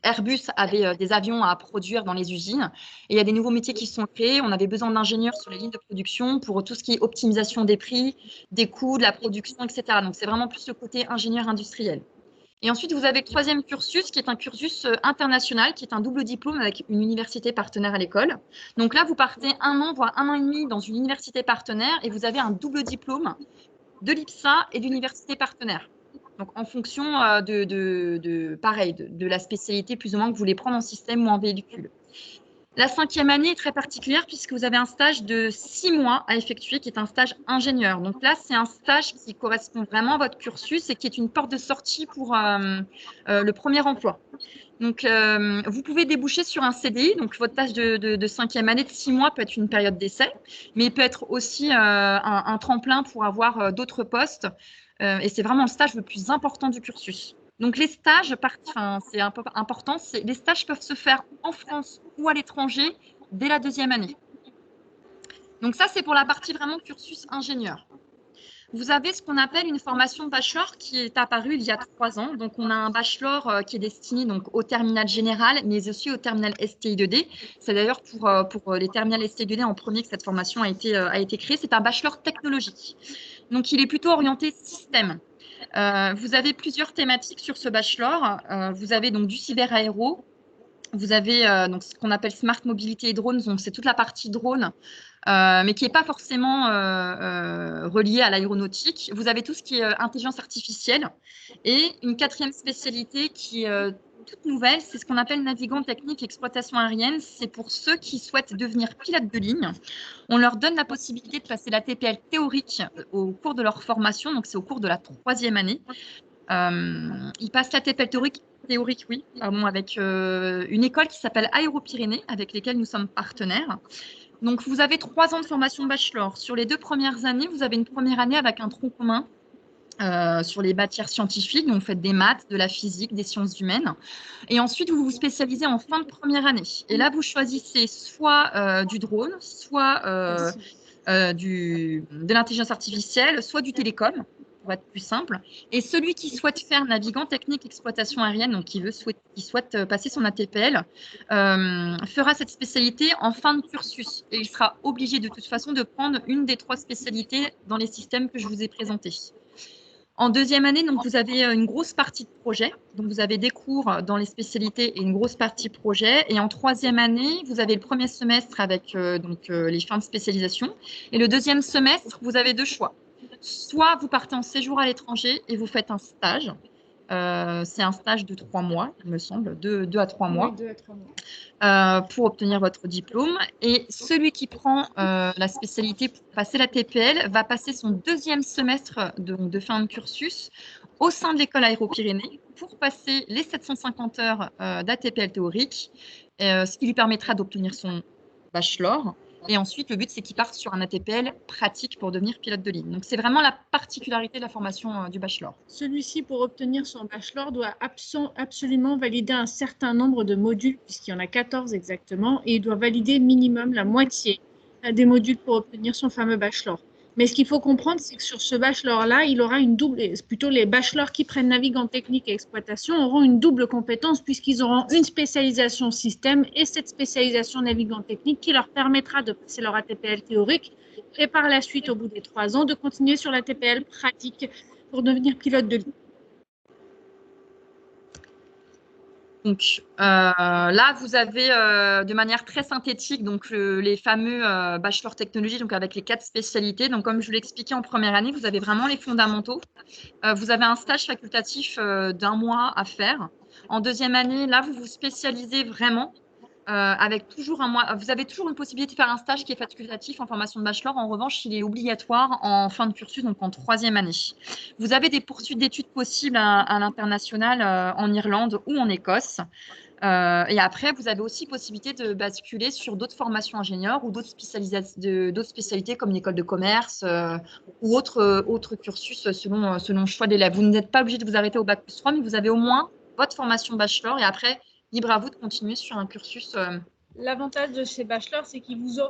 Airbus avait des avions à produire dans les usines et il y a des nouveaux métiers qui se sont créés. On avait besoin d'ingénieurs sur les lignes de production pour tout ce qui est optimisation des prix, des coûts, de la production, etc. Donc, c'est vraiment plus le côté ingénieur industriel. Et ensuite, vous avez le 3e cursus qui est un cursus international, qui est un double diplôme avec une université partenaire à l'école. Donc là, vous partez 1 an, voire 1 an et demi dans une université partenaire et vous avez un double diplôme de l'IPSA et d'université partenaire. Donc, en fonction de la spécialité plus ou moins que vous voulez prendre en système ou en véhicule. La 5e année est très particulière puisque vous avez un stage de 6 mois à effectuer qui est un stage ingénieur. Donc là, c'est un stage qui correspond vraiment à votre cursus et qui est une porte de sortie pour le premier emploi. Donc, vous pouvez déboucher sur un CDI. Donc, votre stage de 5e année de 6 mois peut être une période d'essai, mais il peut être aussi un tremplin pour avoir d'autres postes. Et c'est vraiment le stage le plus important du cursus. Donc, les stages, c'est important, les stages peuvent se faire en France ou à l'étranger dès la 2e année. Donc, ça, c'est pour la partie vraiment cursus ingénieur. Vous avez ce qu'on appelle une formation bachelor qui est apparue il y a 3 ans. Donc, on a un bachelor qui est destiné donc, au terminal général, mais aussi au terminal STI2D. C'est d'ailleurs pour les terminales STI2D en premier que cette formation a été créée. C'est un bachelor technologique. Donc, il est plutôt orienté système. Vous avez plusieurs thématiques sur ce bachelor. Vous avez donc du cyber-aéro. Vous avez donc, ce qu'on appelle Smart Mobilité et Drones. Donc, c'est toute la partie drone. Mais qui n'est pas forcément relié à l'aéronautique. Vous avez tout ce qui est intelligence artificielle et une 4e spécialité qui est toute nouvelle, c'est ce qu'on appelle navigant technique exploitation aérienne. C'est pour ceux qui souhaitent devenir pilote de ligne. On leur donne la possibilité de passer la TPL théorique au cours de leur formation, donc c'est au cours de la 3e année. Ils passent la TPL théorique, oui, avec une école qui s'appelle Aéro-Pyrénées, avec lesquelles nous sommes partenaires. Donc, vous avez 3 ans de formation bachelor. Sur les 2 premières années, vous avez une première année avec un tronc commun sur les matières scientifiques. Donc, vous faites des maths, de la physique, des sciences humaines. Et ensuite, vous vous spécialisez en fin de première année. Et là, vous choisissez soit du drone, soit de l'intelligence artificielle, soit du télécom, pour être plus simple. Et celui qui souhaite faire navigant technique exploitation aérienne, donc qui souhaite passer son ATPL, fera cette spécialité en fin de cursus. Et il sera obligé de toute façon de prendre une des 3 spécialités dans les systèmes que je vous ai présentés. En 2e année, donc, vous avez une grosse partie de projet. Donc, vous avez des cours dans les spécialités et une grosse partie projet. Et en 3e année, vous avez le premier semestre avec les fins de spécialisation. Et le 2e semestre, vous avez 2 choix. Soit vous partez en séjour à l'étranger et vous faites un stage. C'est un stage de 3 mois, il me semble, 2 à 3 mois, Oui, 2 à 3 mois. Pour obtenir votre diplôme. Et celui qui prend la spécialité pour passer la TPL va passer son 2e semestre de fin de cursus au sein de l'école Aéro-Pyrénées pour passer les 750 heures d'ATPL théorique, ce qui lui permettra d'obtenir son bachelor. Et ensuite, le but, c'est qu'il parte sur un ATPL pratique pour devenir pilote de ligne. Donc, c'est vraiment la particularité de la formation du bachelor. Celui-ci, pour obtenir son bachelor, doit absolument valider un certain nombre de modules, puisqu'il y en a 14 exactement, et il doit valider minimum la moitié des modules pour obtenir son fameux bachelor. Mais ce qu'il faut comprendre, c'est que sur ce bachelor-là, il aura une double, plutôt les bachelors qui prennent navigant technique et exploitation auront une double compétence puisqu'ils auront une spécialisation système et cette spécialisation navigant technique qui leur permettra de passer leur ATPL théorique et par la suite, au bout des 3 ans, de continuer sur l'ATPL pratique pour devenir pilote de ligne. Donc là, vous avez de manière très synthétique donc, les fameux bachelor technologie, donc avec les 4 spécialités. Donc, comme je vous l'ai expliqué en première année, vous avez vraiment les fondamentaux. Vous avez un stage facultatif d'1 mois à faire. En 2e année, là, vous vous spécialisez vraiment avec toujours un mois. Vous avez toujours une possibilité de faire un stage qui est facultatif en formation de bachelor. En revanche, il est obligatoire en fin de cursus, donc en 3e année. Vous avez des poursuites d'études possibles à l'international en Irlande ou en Écosse. Et après, vous avez aussi possibilité de basculer sur d'autres formations ingénieurs ou d'autres spécialités comme l'école de commerce ou autres cursus selon le choix d'élèves. Vous n'êtes pas obligé de vous arrêter au bac plus 3, mais vous avez au moins votre formation bachelor et après, libre à vous de continuer sur un cursus. L'avantage de ces bachelors, c'est qu'ils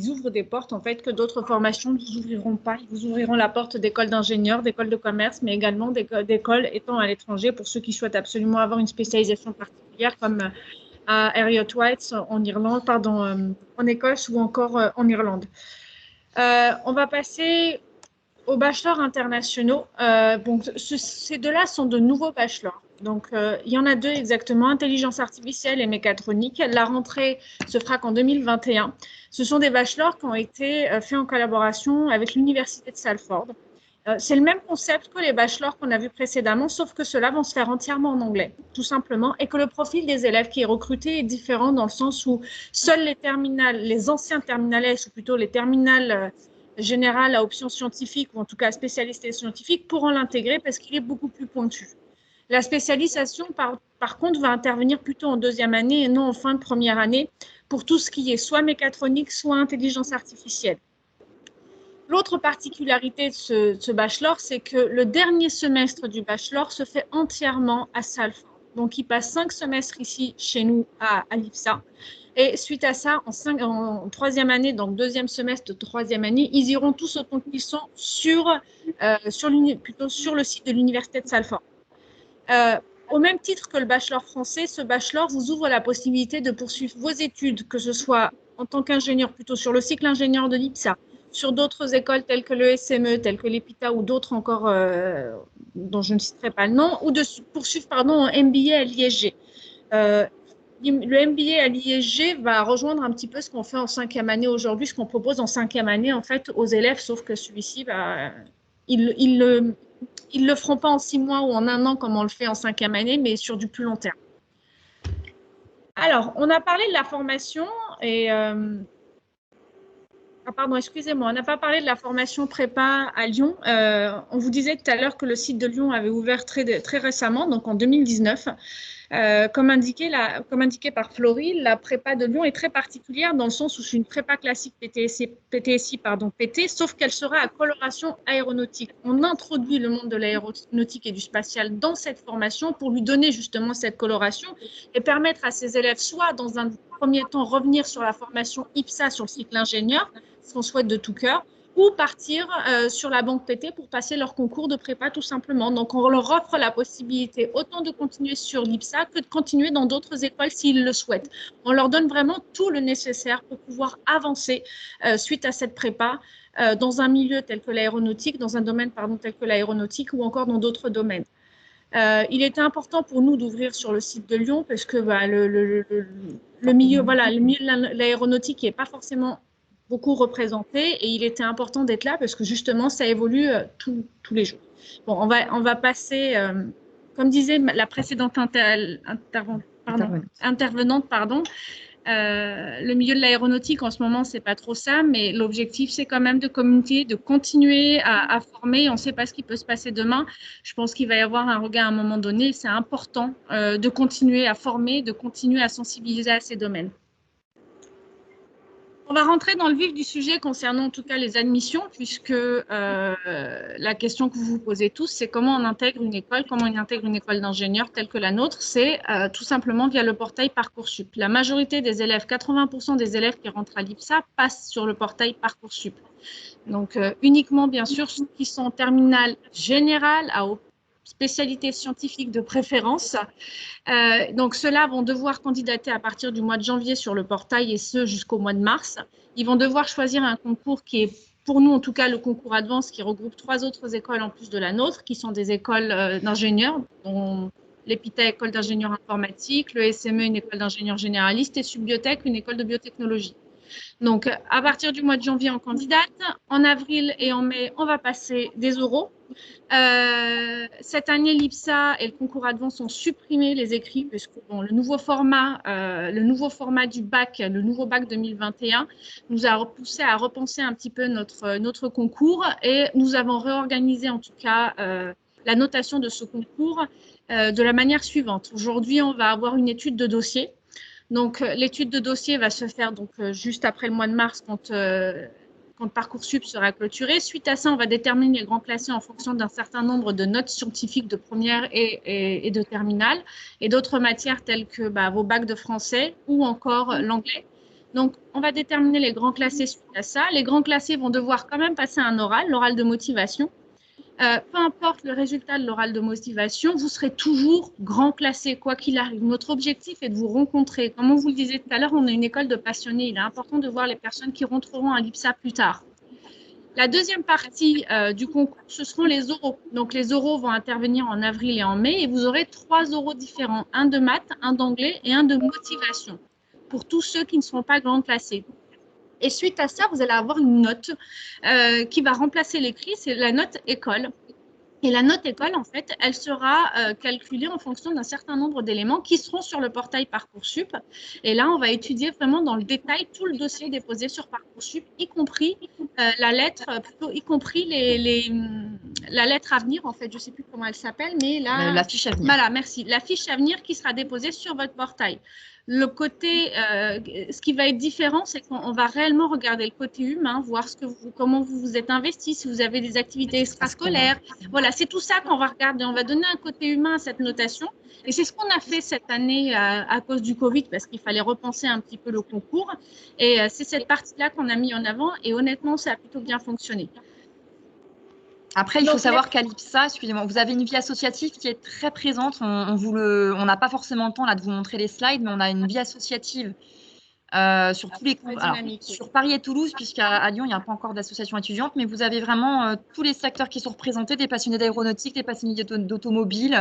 ouvrent des portes en fait que d'autres formations ne vous ouvriront pas. Ils vous ouvriront la porte d'écoles d'ingénieurs, d'écoles de commerce, mais également d'écoles étant à l'étranger pour ceux qui souhaitent absolument avoir une spécialisation particulière comme à Heriot-Waite en Écosse ou encore en Irlande. On va passer aux bachelors internationaux. Ces 2-là sont de nouveaux bachelors. Donc, il y en a 2 exactement, intelligence artificielle et mécatronique. La rentrée se fera qu'en 2021. Ce sont des bachelors qui ont été faits en collaboration avec l'Université de Salford. C'est le même concept que les bachelors qu'on a vus précédemment, sauf que ceux-là vont se faire entièrement en anglais, tout simplement, et que le profil des élèves qui est recruté est différent dans le sens où seuls les terminales, les anciens terminales S, ou plutôt les terminales générales à option scientifique, ou en tout cas spécialistes et scientifiques, pourront l'intégrer parce qu'il est beaucoup plus pointu. La spécialisation, par contre, va intervenir plutôt en deuxième année et non en fin de première année pour tout ce qui est soit mécatronique, soit intelligence artificielle. L'autre particularité de ce bachelor, c'est que le dernier semestre du bachelor se fait entièrement à Salford. Donc, il passe 5 semestres ici, chez nous, à l'IPSA. Et suite à ça, en troisième année, donc deuxième semestre de troisième année, ils iront tous autant qu'ils sont sur le site de l'université de Salford. Au même titre que le bachelor français, ce bachelor vous ouvre la possibilité de poursuivre vos études, que ce soit en tant qu'ingénieur, plutôt sur le cycle ingénieur de l'IPSA, sur d'autres écoles telles que le SME, telles que l'EPITA ou d'autres encore dont je ne citerai pas le nom, ou de poursuivre un MBA à l'ISG. Le MBA à l'ISG va rejoindre un petit peu ce qu'on fait en cinquième année aujourd'hui, ce qu'on propose en cinquième année en fait aux élèves, sauf que celui-ci, ils le feront pas en 6 mois ou en 1 an comme on le fait en cinquième année, mais sur du plus long terme. Alors, on a parlé de la formation et pardon, excusez-moi, on n'a pas parlé de la formation prépa à Lyon. On vous disait tout à l'heure que le site de Lyon avait ouvert très récemment, donc en 2019. Comme indiqué par Florie, la prépa de Lyon est très particulière dans le sens où c'est une prépa classique PT, sauf qu'elle sera à coloration aéronautique. On introduit le monde de l'aéronautique et du spatial dans cette formation pour lui donner justement cette coloration et permettre à ses élèves soit dans un premier temps revenir sur la formation IPSA sur le cycle ingénieur, ce qu'on souhaite de tout cœur, ou partir sur la banque PT pour passer leur concours de prépa tout simplement. Donc, on leur offre la possibilité autant de continuer sur l'IPSA que de continuer dans d'autres écoles s'ils le souhaitent. On leur donne vraiment tout le nécessaire pour pouvoir avancer suite à cette prépa dans un milieu tel que l'aéronautique, dans un domaine tel que l'aéronautique ou encore dans d'autres domaines. Il était important pour nous d'ouvrir sur le site de Lyon parce que le milieu de l'aéronautique n'est pas forcément beaucoup représenté et il était important d'être là parce que justement ça évolue tous les jours. Bon, on va passer, comme disait la précédente intervenante, le milieu de l'aéronautique en ce moment c'est pas trop ça, mais l'objectif c'est quand même de communiquer, de continuer à former. On ne sait pas ce qui peut se passer demain. Je pense qu'il va y avoir un regard à un moment donné. C'est important de continuer à former, de continuer à sensibiliser à ces domaines. On va rentrer dans le vif du sujet concernant en tout cas les admissions, puisque la question que vous vous posez tous, c'est comment on intègre une école, d'ingénieurs telle que la nôtre, c'est tout simplement via le portail Parcoursup. La majorité des élèves, 80% des élèves qui rentrent à l'IPSA passent sur le portail Parcoursup. Donc uniquement bien sûr ceux qui sont en terminale générale à spécialité scientifique de préférence. Donc, ceux-là vont devoir candidater à partir du mois de janvier sur le portail et ce jusqu'au mois de mars. Ils vont devoir choisir un concours qui est, pour nous en tout cas, le concours Advance qui regroupe 3 autres écoles en plus de la nôtre, qui sont des écoles d'ingénieurs, dont l'EPITA, école d'ingénieur informatique, le SME, une école d'ingénieur généraliste et Subbiotech, une école de biotechnologie. Donc, à partir du mois de janvier, on candidate. En avril et en mai, on va passer des oraux. Cette année, l'IPSA et le concours Advance ont supprimé les écrits puisque le nouveau format du bac, le nouveau bac 2021, nous a poussé à repenser un petit peu notre concours et nous avons réorganisé en tout cas la notation de ce concours de la manière suivante. Aujourd'hui, on va avoir une étude de dossier. Donc, l'étude de dossier va se faire juste après le mois de mars quand Parcoursup sera clôturé. Suite à ça, on va déterminer les grands classés en fonction d'un certain nombre de notes scientifiques de première et de terminale et d'autres matières telles que vos bacs de français ou encore l'anglais. Donc, on va déterminer les grands classés suite à ça. Les grands classés vont devoir quand même passer un oral, l'oral de motivation. Peu importe le résultat de l'oral de motivation, vous serez toujours grand classé, quoi qu'il arrive. Notre objectif est de vous rencontrer. Comme on vous le disait tout à l'heure, on est une école de passionnés. Il est important de voir les personnes qui rentreront à l'IPSA plus tard. La deuxième partie du concours, ce seront les oraux. Donc, les oraux vont intervenir en avril et en mai et vous aurez 3 oraux différents, un de maths, un d'anglais et un de motivation pour tous ceux qui ne seront pas grand classés. Et suite à ça, vous allez avoir une note qui va remplacer l'écrit, c'est la note école. Et la note école, en fait, elle sera calculée en fonction d'un certain nombre d'éléments qui seront sur le portail Parcoursup. Et là, on va étudier vraiment dans le détail tout le dossier déposé sur Parcoursup, y compris la lettre, y compris la lettre à venir, en fait, je ne sais plus comment elle s'appelle, mais la fiche à venir. Voilà, merci. La fiche à venir qui sera déposée sur votre portail. Le côté, ce qui va être différent, c'est qu'on va réellement regarder le côté humain, voir comment vous vous êtes investi, si vous avez des activités extrascolaires. Voilà, c'est tout ça qu'on va regarder. On va donner un côté humain à cette notation. Et c'est ce qu'on a fait cette année à cause du Covid, parce qu'il fallait repenser un petit peu le concours. Et c'est cette partie-là qu'on a mis en avant. Et honnêtement, ça a plutôt bien fonctionné. Après, il faut savoir qu'à l'IPSA, excusez-moi, vous avez une vie associative qui est très présente. On n'a pas forcément le temps là de vous montrer les slides, mais on a une vie associative sur tous les cours. Alors, sur Paris et Toulouse, puisqu'à Lyon, il n'y a pas encore d'association étudiante, mais vous avez vraiment tous les secteurs qui sont représentés, des passionnés d'aéronautique, des passionnés d'automobile,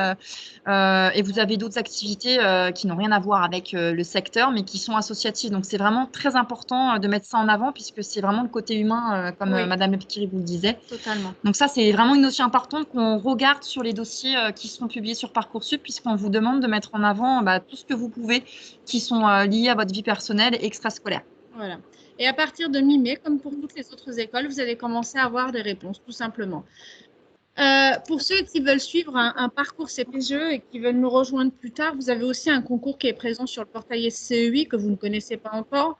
et vous avez d'autres activités qui n'ont rien à voir avec le secteur, mais qui sont associatives. Donc, c'est vraiment très important de mettre ça en avant, puisque c'est vraiment le côté humain, comme Madame Lepkiri vous le disait. Totalement. Donc ça, c'est vraiment une notion importante qu'on regarde sur les dossiers qui seront publiés sur Parcoursup, puisqu'on vous demande de mettre en avant tout ce que vous pouvez qui sont liés à votre vie personnelle et extrascolaire. Voilà. Et à partir de mi-mai, comme pour toutes les autres écoles, vous allez commencer à avoir des réponses, tout simplement. Pour ceux qui veulent suivre un parcours CPGE et qui veulent nous rejoindre plus tard, vous avez aussi un concours qui est présent sur le portail SCEI que vous ne connaissez pas encore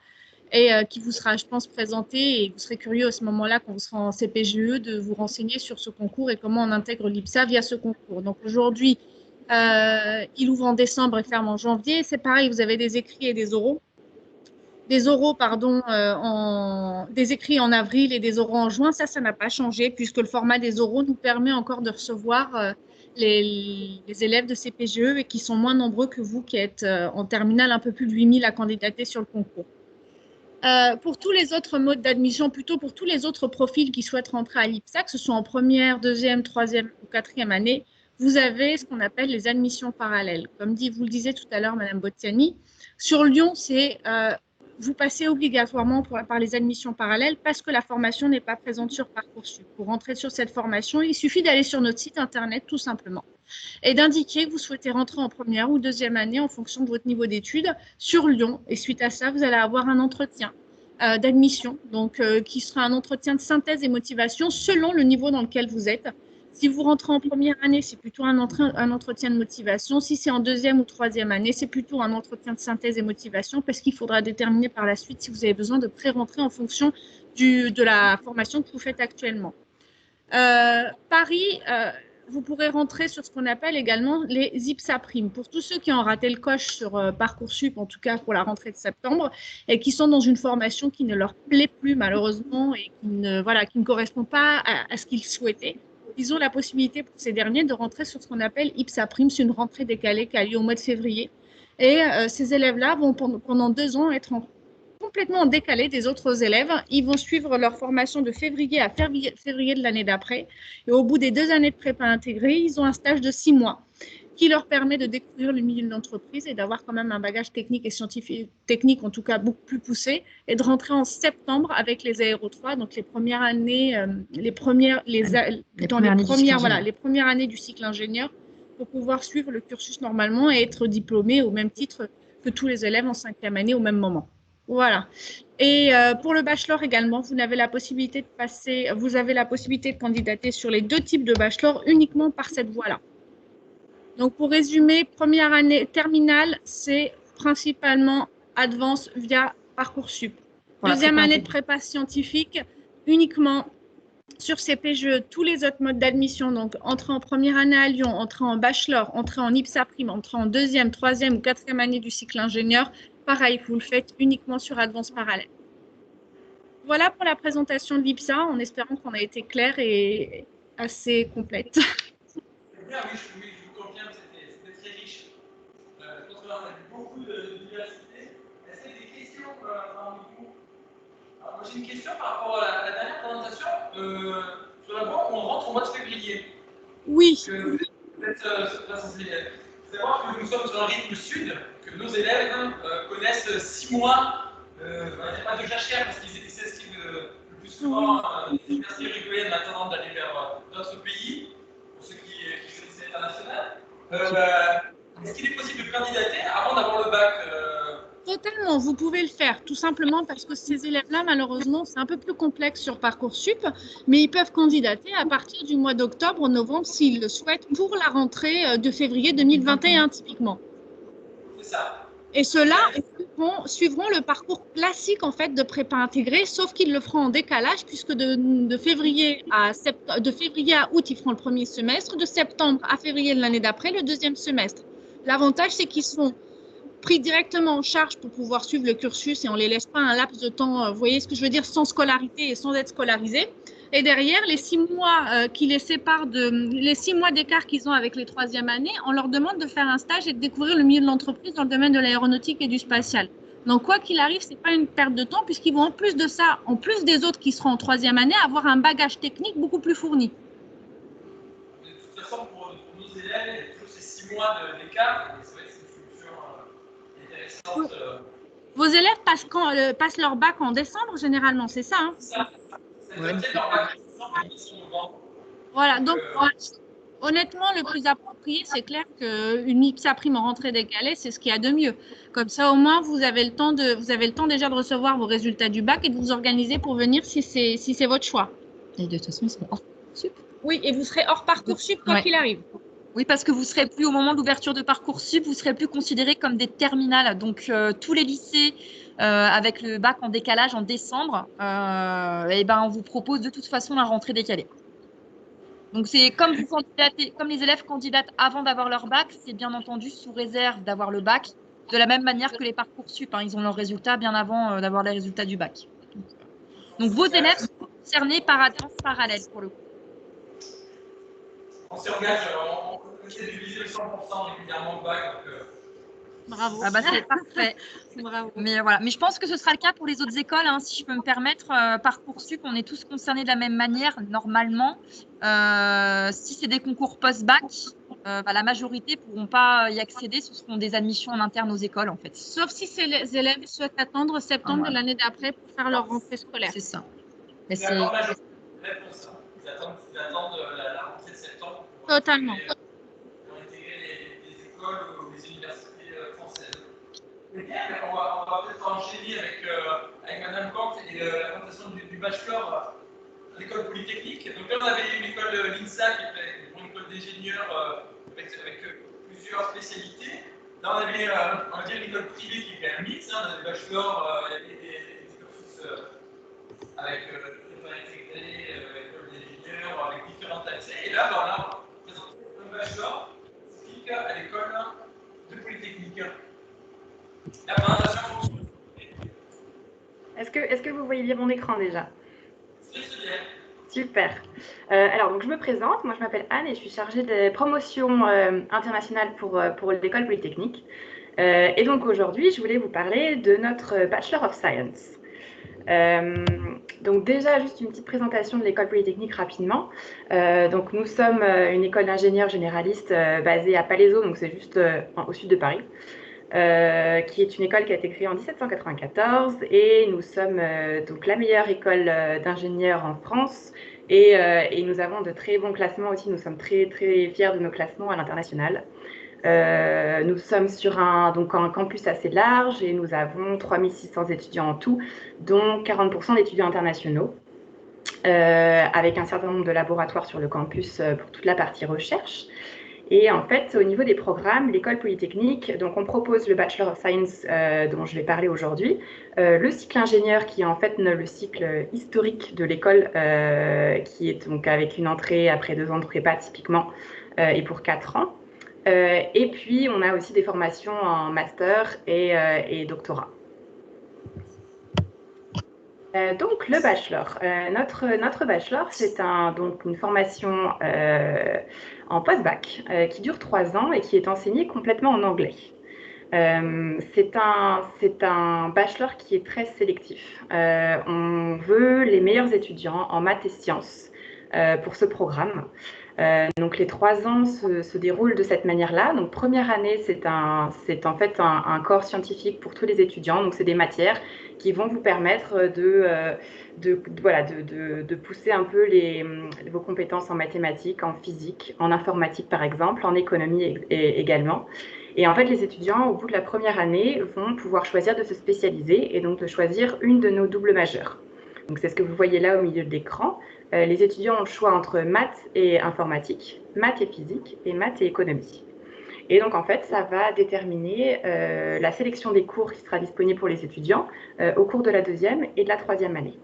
et qui vous sera, je pense, présenté, et vous serez curieux à ce moment-là, quand vous serez en CPGE, de vous renseigner sur ce concours et comment on intègre l'IPSA via ce concours. Donc aujourd'hui, il ouvre en décembre et ferme en janvier. C'est pareil, vous avez des écrits et des oraux. Des oraux, pardon, des écrits en avril et des oraux en juin. Ça n'a pas changé, puisque le format des oraux nous permet encore de recevoir les élèves de CPGE et qui sont moins nombreux que vous qui êtes en terminale, un peu plus de 8000 à candidater sur le concours. Pour tous les autres modes d'admission, plutôt pour tous les autres profils qui souhaitent rentrer à l'IPSA, que ce soit en première, deuxième, troisième ou quatrième année, vous avez ce qu'on appelle les admissions parallèles. Comme vous le disiez tout à l'heure, Madame Bottiani, sur Lyon, vous passez obligatoirement par les admissions parallèles parce que la formation n'est pas présente sur Parcoursup. Pour rentrer sur cette formation, il suffit d'aller sur notre site internet tout simplement et d'indiquer que vous souhaitez rentrer en première ou deuxième année en fonction de votre niveau d'études sur Lyon. Et suite à ça, vous allez avoir un entretien d'admission, donc qui sera un entretien de synthèse et motivation selon le niveau dans lequel vous êtes. Si vous rentrez en première année, c'est plutôt un entretien de motivation. Si c'est en deuxième ou troisième année, c'est plutôt un entretien de synthèse et motivation parce qu'il faudra déterminer par la suite si vous avez besoin de pré-rentrer en fonction de la formation que vous faites actuellement. Paris, vous pourrez rentrer sur ce qu'on appelle également les IPSA Primes. Pour tous ceux qui ont raté le coche sur Parcoursup, en tout cas pour la rentrée de septembre, et qui sont dans une formation qui ne leur plaît plus malheureusement et qui ne correspond pas à ce qu'ils souhaitaient, ils ont la possibilité pour ces derniers de rentrer sur ce qu'on appelle IPSA Prime. C'est une rentrée décalée qui a lieu au mois de février. Et ces élèves-là vont pendant 2 ans être complètement décalés des autres élèves. Ils vont suivre leur formation de février à février de l'année d'après. Et au bout des 2 années de prépa intégrée, ils ont un stage de 6 mois qui leur permet de découvrir le milieu de l'entreprise et d'avoir quand même un bagage technique et scientifique, technique en tout cas beaucoup plus poussé, et de rentrer en septembre avec les Aéro 3, donc les premières années, les premières années du cycle ingénieur, pour pouvoir suivre le cursus normalement et être diplômé au même titre que tous les élèves en 5e année au même moment. Voilà. Et pour le bachelor également, vous avez la possibilité de candidater sur les 2 types de bachelor uniquement par cette voie-là. Donc, pour résumer, première année terminale, c'est principalement Advance via Parcoursup. Voilà, deuxième année de prépa scientifique, uniquement sur CPGE. Tous les autres modes d'admission, donc entrer en première année à Lyon, entrer en bachelor, entrer en IPSA Prime, entrer en 2e, 3e ou 4e année du cycle ingénieur, pareil, vous le faites uniquement sur Advance parallèle. Voilà pour la présentation de l'IPSA, en espérant qu'on a été clair et assez complète. Bien, oui, je vous confirme, c'était très riche. Je pense qu'on a eu beaucoup de diversité. Est-ce qu'il y a des questions parmi vous? Alors, moi, j'ai une question par rapport à la dernière présentation. Sur la voie où on rentre au mois de février. Oui. Vous êtes censé savoir que nous sommes sur un rythme sud, que nos élèves connaissent 6 mois, pas de jachère parce qu'ils étaient plus souvent, les universités européennes maintenant d'aller vers d'autres pays, pour ceux qui choisissent l'international. Est-ce qu'il est possible de candidater avant d'avoir le bac Totalement, vous pouvez le faire, tout simplement parce que ces élèves-là, malheureusement, c'est un peu plus complexe sur Parcoursup, mais ils peuvent candidater à partir du mois d'octobre, novembre, s'ils le souhaitent, pour la rentrée de février 2021, typiquement. C'est ça. Et ceux-là suivront le parcours classique en fait de prépa intégrée, sauf qu'ils le feront en décalage, puisque de février à août, ils feront le premier semestre, de septembre à février de l'année d'après, le deuxième semestre. L'avantage, c'est qu'ils sont pris directement en charge pour pouvoir suivre le cursus et on ne les laisse pas un laps de temps, vous voyez ce que je veux dire, sans scolarité et sans être scolarisés. Et derrière, les 6 mois qui les séparent les 6 mois d'écart qu'ils ont avec les 3e années, on leur demande de faire un stage et de découvrir le milieu de l'entreprise dans le domaine de l'aéronautique et du spatial. Donc, quoi qu'il arrive, ce n'est pas une perte de temps puisqu'ils vont en plus de ça, en plus des autres qui seront en 3e année, avoir un bagage technique beaucoup plus fourni. De toute façon, pour nos élèves, il y a toujours ces 6 mois d'écart. C'est vrai que c'est une solution intéressante. Vos élèves passent leur bac en décembre, généralement, c'est ça, hein? C'est ça. Ouais. Voilà, donc honnêtement, le plus approprié, c'est clair qu'une IPSA prime en rentrée décalée, c'est ce qu'il y a de mieux. Comme ça, au moins, vous avez le temps déjà de recevoir vos résultats du bac et de vous organiser pour venir si c'est votre choix. Et de toute façon, ils seront hors Parcoursup. Oui, et vous serez hors Parcoursup quoi qu'il arrive. Oui, parce que vous serez plus au moment de l'ouverture de Parcoursup, vous serez plus considérés comme des terminales. Donc, tous les lycées avec le bac en décalage en décembre, on vous propose de toute façon la rentrée décalée. Donc, c'est comme les élèves candidatent avant d'avoir leur bac, c'est bien entendu sous réserve d'avoir le bac, de la même manière que les Parcoursup. Ils ont leurs résultats bien avant d'avoir les résultats du bac. Donc, vos élèves sont concernés par attente parallèle pour le coup. On s'engage, on essaie de viser le 100% régulièrement au bac. Bravo. Ah bah c'est parfait. Bravo. Mais voilà. Mais je pense que ce sera le cas pour les autres écoles, hein, si je peux me permettre. Parcoursup, on est tous concernés de la même manière, normalement. Si c'est des concours post-bac, la majorité ne pourront pas y accéder. Ce seront des admissions en interne aux écoles, en fait. Sauf si les élèves souhaitent attendre septembre de l'année d'après pour faire leur rentrée scolaire. C'est ça. Mais c'est la majorité pour ça. Ils attendent la rentrée de septembre. Totalement. Pour intégrer les écoles ou les universités françaises. Mais bien, on va peut-être enchaîner avec Madame Kant et la présentation du bachelor à l'école polytechnique. Donc là, on avait une école l'INSA qui était une école d'ingénieurs avec plusieurs spécialités. Là, on avait on va dire une école privée qui était un mix. On a des bachelors, il y avait des cursus avec prépa intégrée, école d'ingénieurs, avec différents accès. Et là, on a présenté un bachelor spécifique à l'école de Polytechnique. La présentation. Est-ce que vous voyez bien mon écran déjà? C'est bien. Super. Alors, donc, je me présente. Moi, je m'appelle Anne et je suis chargée des promotions internationales pour l'école Polytechnique. Et donc, aujourd'hui, je voulais vous parler de notre Bachelor of Science. Donc déjà, juste une petite présentation de l'école Polytechnique rapidement. Donc nous sommes une école d'ingénieurs généralistes basée à Palaiseau, donc c'est juste au sud de Paris, qui est une école qui a été créée en 1794 et nous sommes donc la meilleure école d'ingénieurs en France et nous avons de très bons classements aussi. Nous sommes très très fiers de nos classements à l'international. Nous sommes sur un campus assez large et nous avons 3600 étudiants en tout, dont 40% d'étudiants internationaux, avec un certain nombre de laboratoires sur le campus pour toute la partie recherche. Et en fait, au niveau des programmes, l'école Polytechnique, donc on propose le Bachelor of Science dont je vais parler aujourd'hui, le cycle ingénieur qui est en fait le cycle historique de l'école, qui est donc avec une entrée après 2 ans de prépa typiquement et pour 4 ans. Et puis, on a aussi des formations en master et doctorat. Donc, le bachelor. Notre bachelor, c'est donc une formation en post-bac qui dure 3 ans et qui est enseignée complètement en anglais. C'est un bachelor qui est très sélectif. On veut les meilleurs étudiants en maths et sciences pour ce programme. Donc les 3 ans se déroulent de cette manière-là. Donc première année, c'est en fait un corps scientifique pour tous les étudiants. Donc c'est des matières qui vont vous permettre de pousser un peu vos compétences en mathématiques, en physique, en informatique par exemple, en économie également. Et en fait, les étudiants, au bout de la première année, vont pouvoir choisir de se spécialiser et donc de choisir une de nos doubles majeures. Donc c'est ce que vous voyez là au milieu de l'écran. Les étudiants ont le choix entre maths et informatique, maths et physique, et maths et économie. Et donc, en fait, ça va déterminer la sélection des cours qui sera disponible pour les étudiants au cours de la 2e et de la 3e année.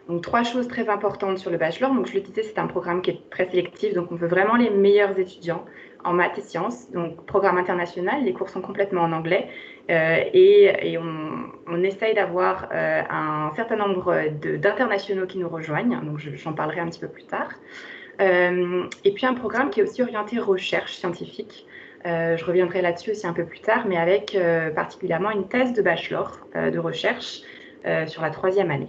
Donc, 3 choses très importantes sur le bachelor. Donc, je le disais, c'est un programme qui est très sélectif. Donc, on veut vraiment les meilleurs étudiants en maths et sciences. Donc, programme international, les cours sont complètement en anglais. Et on essaye d'avoir un certain nombre d'internationaux qui nous rejoignent. Donc, j'en parlerai un petit peu plus tard. Et puis, un programme qui est aussi orienté recherche scientifique. Je reviendrai là-dessus aussi un peu plus tard, mais avec particulièrement une thèse de bachelor de recherche sur la 3e année.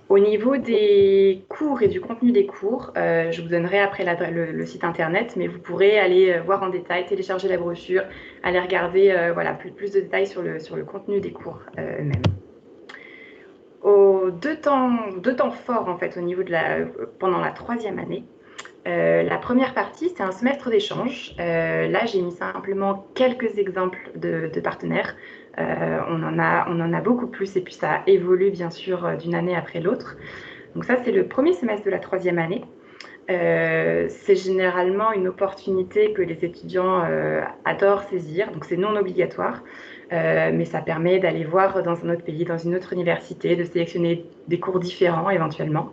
Au niveau des cours et du contenu des cours, je vous donnerai après le site internet, mais vous pourrez aller voir en détail, télécharger la brochure, aller regarder plus de détails sur le contenu des cours eux-mêmes. Deux temps forts en fait au niveau pendant la 3e année. La première partie, c'est un semestre d'échange. Là, j'ai mis simplement quelques exemples de partenaires. On en a beaucoup plus et puis ça évolue bien sûr d'une année après l'autre. Donc ça, c'est le premier semestre de la 3e année. C'est généralement une opportunité que les étudiants adorent saisir. Donc c'est non obligatoire, mais ça permet d'aller voir dans un autre pays, dans une autre université, de sélectionner des cours différents éventuellement.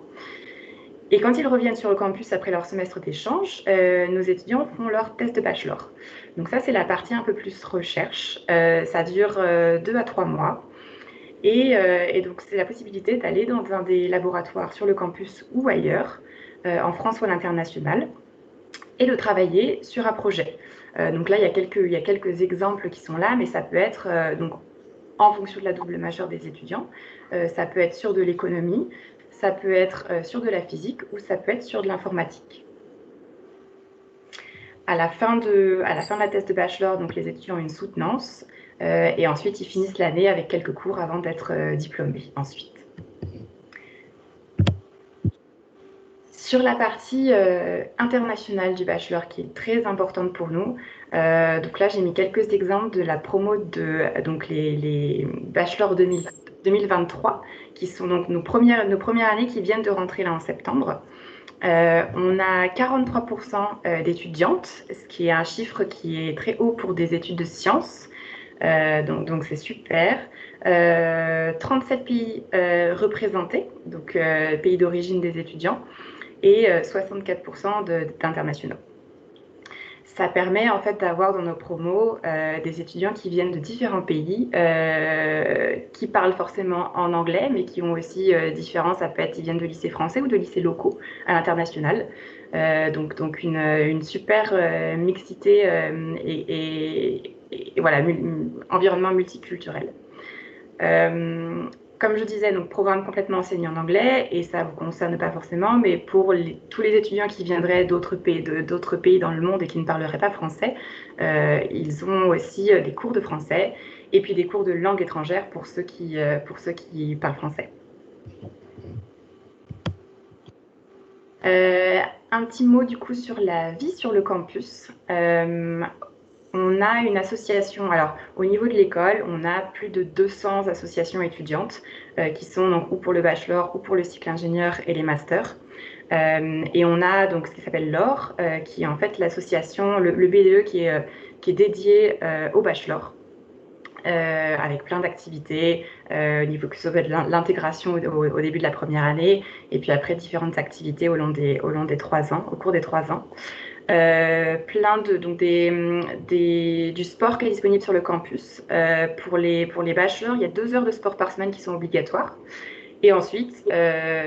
Et quand ils reviennent sur le campus après leur semestre d'échange, nos étudiants font leur test de bachelor. Donc ça, c'est la partie un peu plus recherche. Ça dure 2 à 3 mois. Et donc, c'est la possibilité d'aller dans un des laboratoires sur le campus ou ailleurs, en France ou à l'international, et de travailler sur un projet. Donc là, il y a quelques exemples qui sont là, mais ça peut être donc, en fonction de la double majeure des étudiants. Ça peut être sur de l'économie, ça peut être sur de la physique ou ça peut être sur de l'informatique. À la fin de la thèse de bachelor, donc les étudiants ont une soutenance et ensuite ils finissent l'année avec quelques cours avant d'être diplômés ensuite. Sur la partie internationale du bachelor qui est très importante pour nous, donc là j'ai mis quelques exemples de la promo de donc les bachelors 2023 qui sont donc nos premières années qui viennent de rentrer là en septembre. On a 43% d'étudiantes, ce qui est un chiffre qui est très haut pour des études de sciences, donc c'est super. 37 pays représentés, donc pays d'origine des étudiants, et 64% d'internationaux. Ça permet en fait d'avoir dans nos promos des étudiants qui viennent de différents pays, qui parlent forcément en anglais, mais qui ont aussi différents, ça peut être, ils viennent de lycées français ou de lycées locaux à l'international. Donc une super mixité et voilà, environnement multiculturel. Comme je disais, donc programme complètement enseigné en anglais, et ça ne vous concerne pas forcément, mais pour tous les étudiants qui viendraient d'autres pays dans le monde et qui ne parleraient pas français, ils ont aussi des cours de français, et puis des cours de langue étrangère pour ceux qui parlent français. Un petit mot du coup sur la vie sur le campus. On a une association, alors au niveau de l'école, on a plus de 200 associations étudiantes qui sont donc ou pour le bachelor ou pour le cycle ingénieur et les masters. Et on a donc ce qui s'appelle l'OR, qui est en fait l'association, le BDE qui est dédié au bachelor, avec plein d'activités, au niveau que ce soit de l'intégration au début de la première année, et puis après différentes activités au long des 3 ans, au cours des 3 ans. Plein du sport qui est disponible sur le campus. Pour les bachelors, il y a 2 heures de sport par semaine qui sont obligatoires. Et ensuite,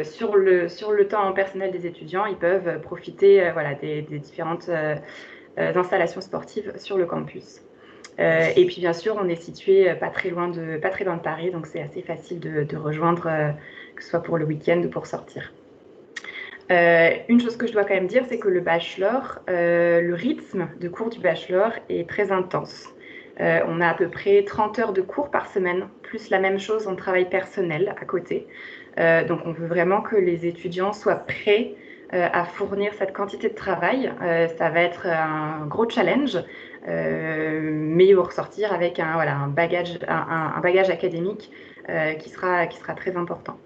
sur le temps personnel des étudiants, ils peuvent profiter des différentes installations sportives sur le campus. Et puis bien sûr, on est situé pas très loin de Paris, donc c'est assez facile de rejoindre, que ce soit pour le week-end ou pour sortir. Une chose que je dois quand même dire, c'est que le bachelor, le rythme de cours du bachelor est très intense. On a à peu près 30 heures de cours par semaine, plus la même chose en travail personnel à côté. Donc on veut vraiment que les étudiants soient prêts à fournir cette quantité de travail. Ça va être un gros challenge, mais ils vont ressortir avec un bagage académique qui sera très important.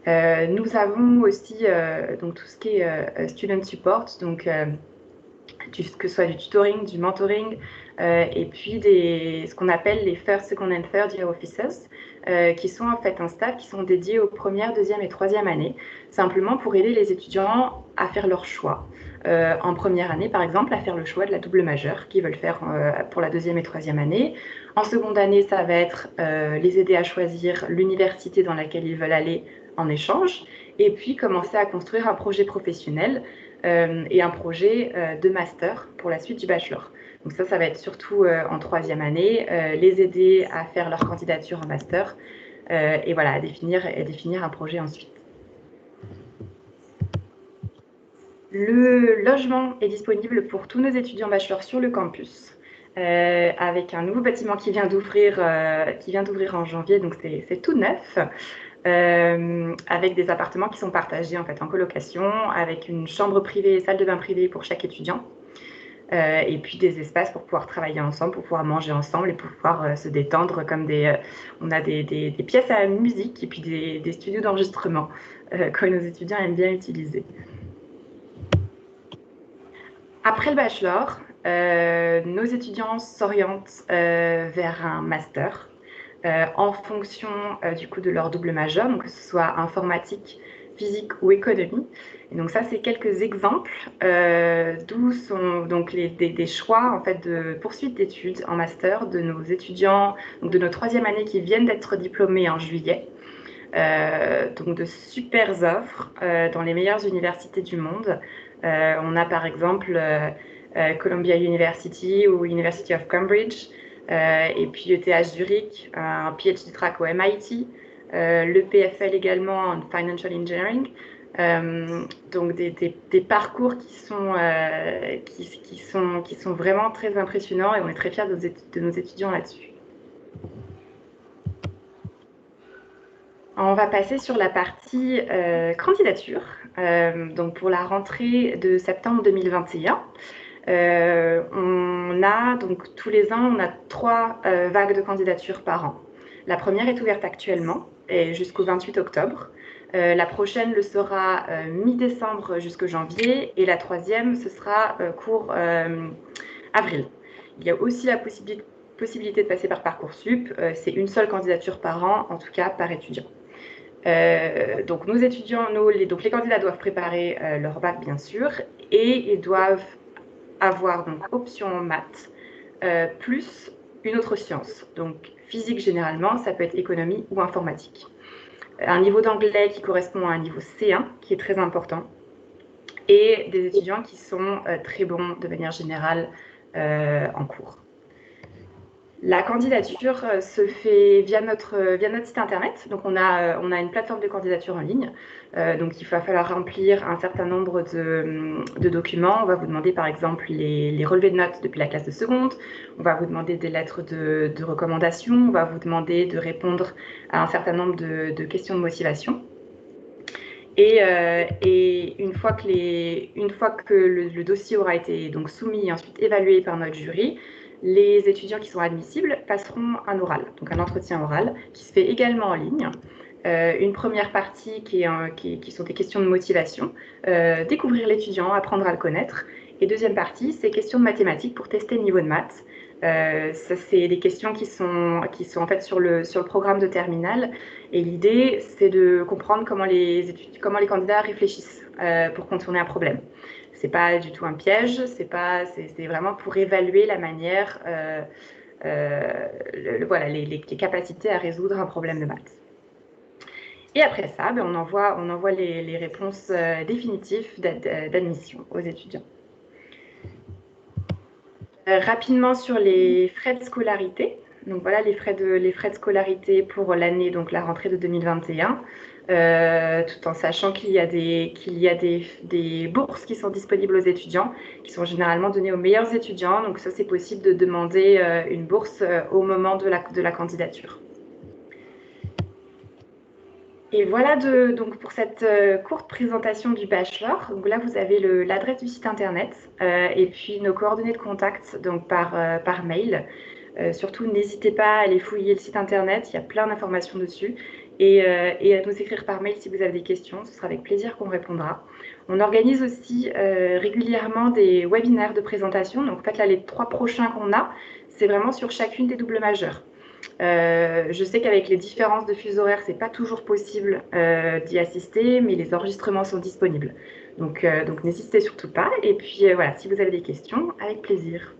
Nous avons aussi donc tout ce qui est student support, donc que ce soit du tutoring, du mentoring, et puis ce qu'on appelle les first, second and third year officers, qui sont en fait un staff qui sont dédiés aux premières, deuxième et troisième années, simplement pour aider les étudiants à faire leur choix. En première année, par exemple, à faire le choix de la double majeure qu'ils veulent faire pour la deuxième et troisième année. En seconde année, ça va être les aider à choisir l'université dans laquelle ils veulent aller en échange, et puis commencer à construire un projet professionnel et un projet de master pour la suite du bachelor. Donc ça va être surtout en troisième année, les aider à faire leur candidature en master et voilà, à définir un projet ensuite. Le logement est disponible pour tous nos étudiants bachelor sur le campus, avec un nouveau bâtiment qui vient d'ouvrir en janvier, donc c'est tout neuf. Avec des appartements qui sont partagés en fait en colocation, avec une chambre privée et salle de bain privée pour chaque étudiant, et puis des espaces pour pouvoir travailler ensemble, pour pouvoir manger ensemble et pour pouvoir se détendre, comme on a des pièces à musique et puis des studios d'enregistrement que nos étudiants aiment bien utiliser. Après le bachelor, nos étudiants s'orientent vers un master. En fonction du coup de leur double majeur, donc que ce soit informatique, physique ou économie. Et donc ça, c'est quelques exemples d'où sont donc des choix en fait de poursuite d'études en master de nos étudiants, donc de nos troisième années qui viennent d'être diplômés en juillet. Donc de super offres dans les meilleures universités du monde. On a par exemple Columbia University ou University of Cambridge, et puis ETH Zurich, un PhD track au MIT, le PFL également en Financial Engineering. Donc des parcours qui sont vraiment très impressionnants et on est très fiers de nos étudiants là-dessus. On va passer sur la partie candidature. Donc pour la rentrée de septembre 2021, on a donc tous les ans, on a 3 vagues de candidatures par an. La première est ouverte actuellement et jusqu'au 28 octobre. La prochaine le sera mi-décembre jusqu'au janvier et la troisième, ce sera cours avril. Il y a aussi la possibilité de passer par Parcoursup. C'est une seule candidature par an, en tout cas par étudiant. Donc nos étudiants, donc les candidats doivent préparer leur bac bien sûr et ils doivent avoir donc option maths plus une autre science. Donc physique généralement, ça peut être économie ou informatique. Un niveau d'anglais qui correspond à un niveau C1 qui est très important et des étudiants qui sont très bons de manière générale en cours. La candidature se fait via notre site internet. Donc on a une plateforme de candidature en ligne. Donc il va falloir remplir un certain nombre de documents. On va vous demander par exemple les relevés de notes depuis la classe de seconde. On va vous demander des lettres de recommandation. On va vous demander de répondre à un certain nombre de questions de motivation. Et une fois que le dossier aura été donc soumis et ensuite évalué par notre jury, les étudiants qui sont admissibles passeront un oral, donc un entretien oral qui se fait également en ligne. Une première partie qui sont des questions de motivation, découvrir l'étudiant, apprendre à le connaître. Et deuxième partie, c'est questions de mathématiques pour tester le niveau de maths. Ça, c'est des questions qui sont en fait sur le programme de terminale. Et l'idée, c'est de comprendre comment les candidats réfléchissent pour contourner un problème. C'est pas du tout un piège, c'est vraiment pour évaluer la manière, voilà, les capacités à résoudre un problème de maths. Et après ça, on envoie les réponses définitives d'admission aux étudiants. Rapidement sur les frais de scolarité. Donc voilà les frais de scolarité pour l'année, donc la rentrée de 2021, tout en sachant qu'il y a des bourses qui sont disponibles aux étudiants, qui sont généralement données aux meilleurs étudiants. Donc ça, c'est possible de demander une bourse au moment de la candidature. Et voilà donc pour cette courte présentation du bachelor. Donc là, vous avez l'adresse du site internet et puis nos coordonnées de contact donc par mail. Surtout, n'hésitez pas à aller fouiller le site internet, il y a plein d'informations dessus. Et à nous écrire par mail si vous avez des questions, ce sera avec plaisir qu'on répondra. On organise aussi régulièrement des webinaires de présentation. Donc en fait, là, les 3 prochains qu'on a, c'est vraiment sur chacune des doubles majeures. Je sais qu'avec les différences de fuseaux horaires, c'est pas toujours possible d'y assister, mais les enregistrements sont disponibles. Donc n'hésitez surtout pas. Et puis voilà, si vous avez des questions, avec plaisir.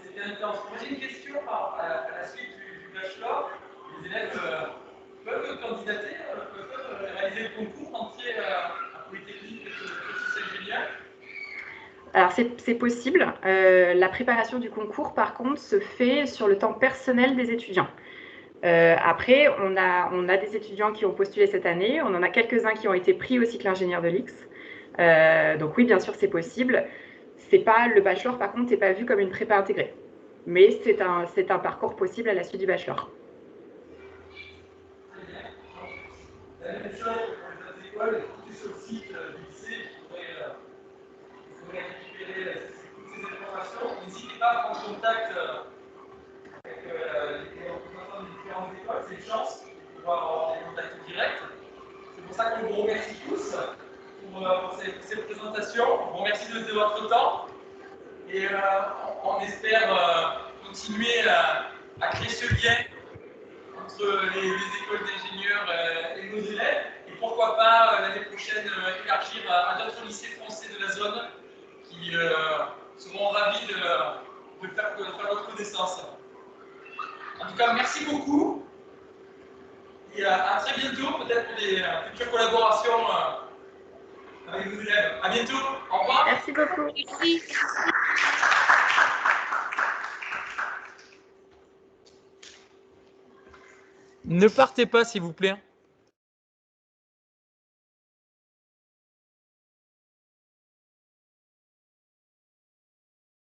C'est bien intense. J'ai une question à la suite du bachelor. Les élèves peuvent candidater, peuvent réaliser le concours entier à Polytechnique et Ingénieur. Alors, c'est possible. La préparation du concours, par contre, se fait sur le temps personnel des étudiants. Après, on a des étudiants qui ont postulé cette année. On en a quelques-uns qui ont été pris au cycle ingénieur de l'X. Donc oui, bien sûr, c'est possible. Le bachelor, par contre, n'est pas vu comme une prépa intégrée. Mais c'est un parcours possible à la suite du bachelor. Très bien. La même chose pour les autres écoles, tout sur le site du lycée, il faudrait récupérer toutes ces informations. N'hésitez pas à prendre contact avec les représentants des différentes écoles, c'est une chance de pouvoir avoir des contacts directs. C'est pour ça qu'on vous remercie tous pour ces présentations. On vous remercie de votre temps et on espère continuer à créer ce lien entre les écoles d'ingénieurs et nos élèves, et pourquoi pas l'année prochaine élargir à d'autres lycées français de la zone qui seront ravis de faire votre connaissance. En tout cas, merci beaucoup et à très bientôt, peut-être pour des futures collaborations avec nos élèves. À bientôt, au revoir. Merci beaucoup. Merci. Ne partez pas, s'il vous plaît.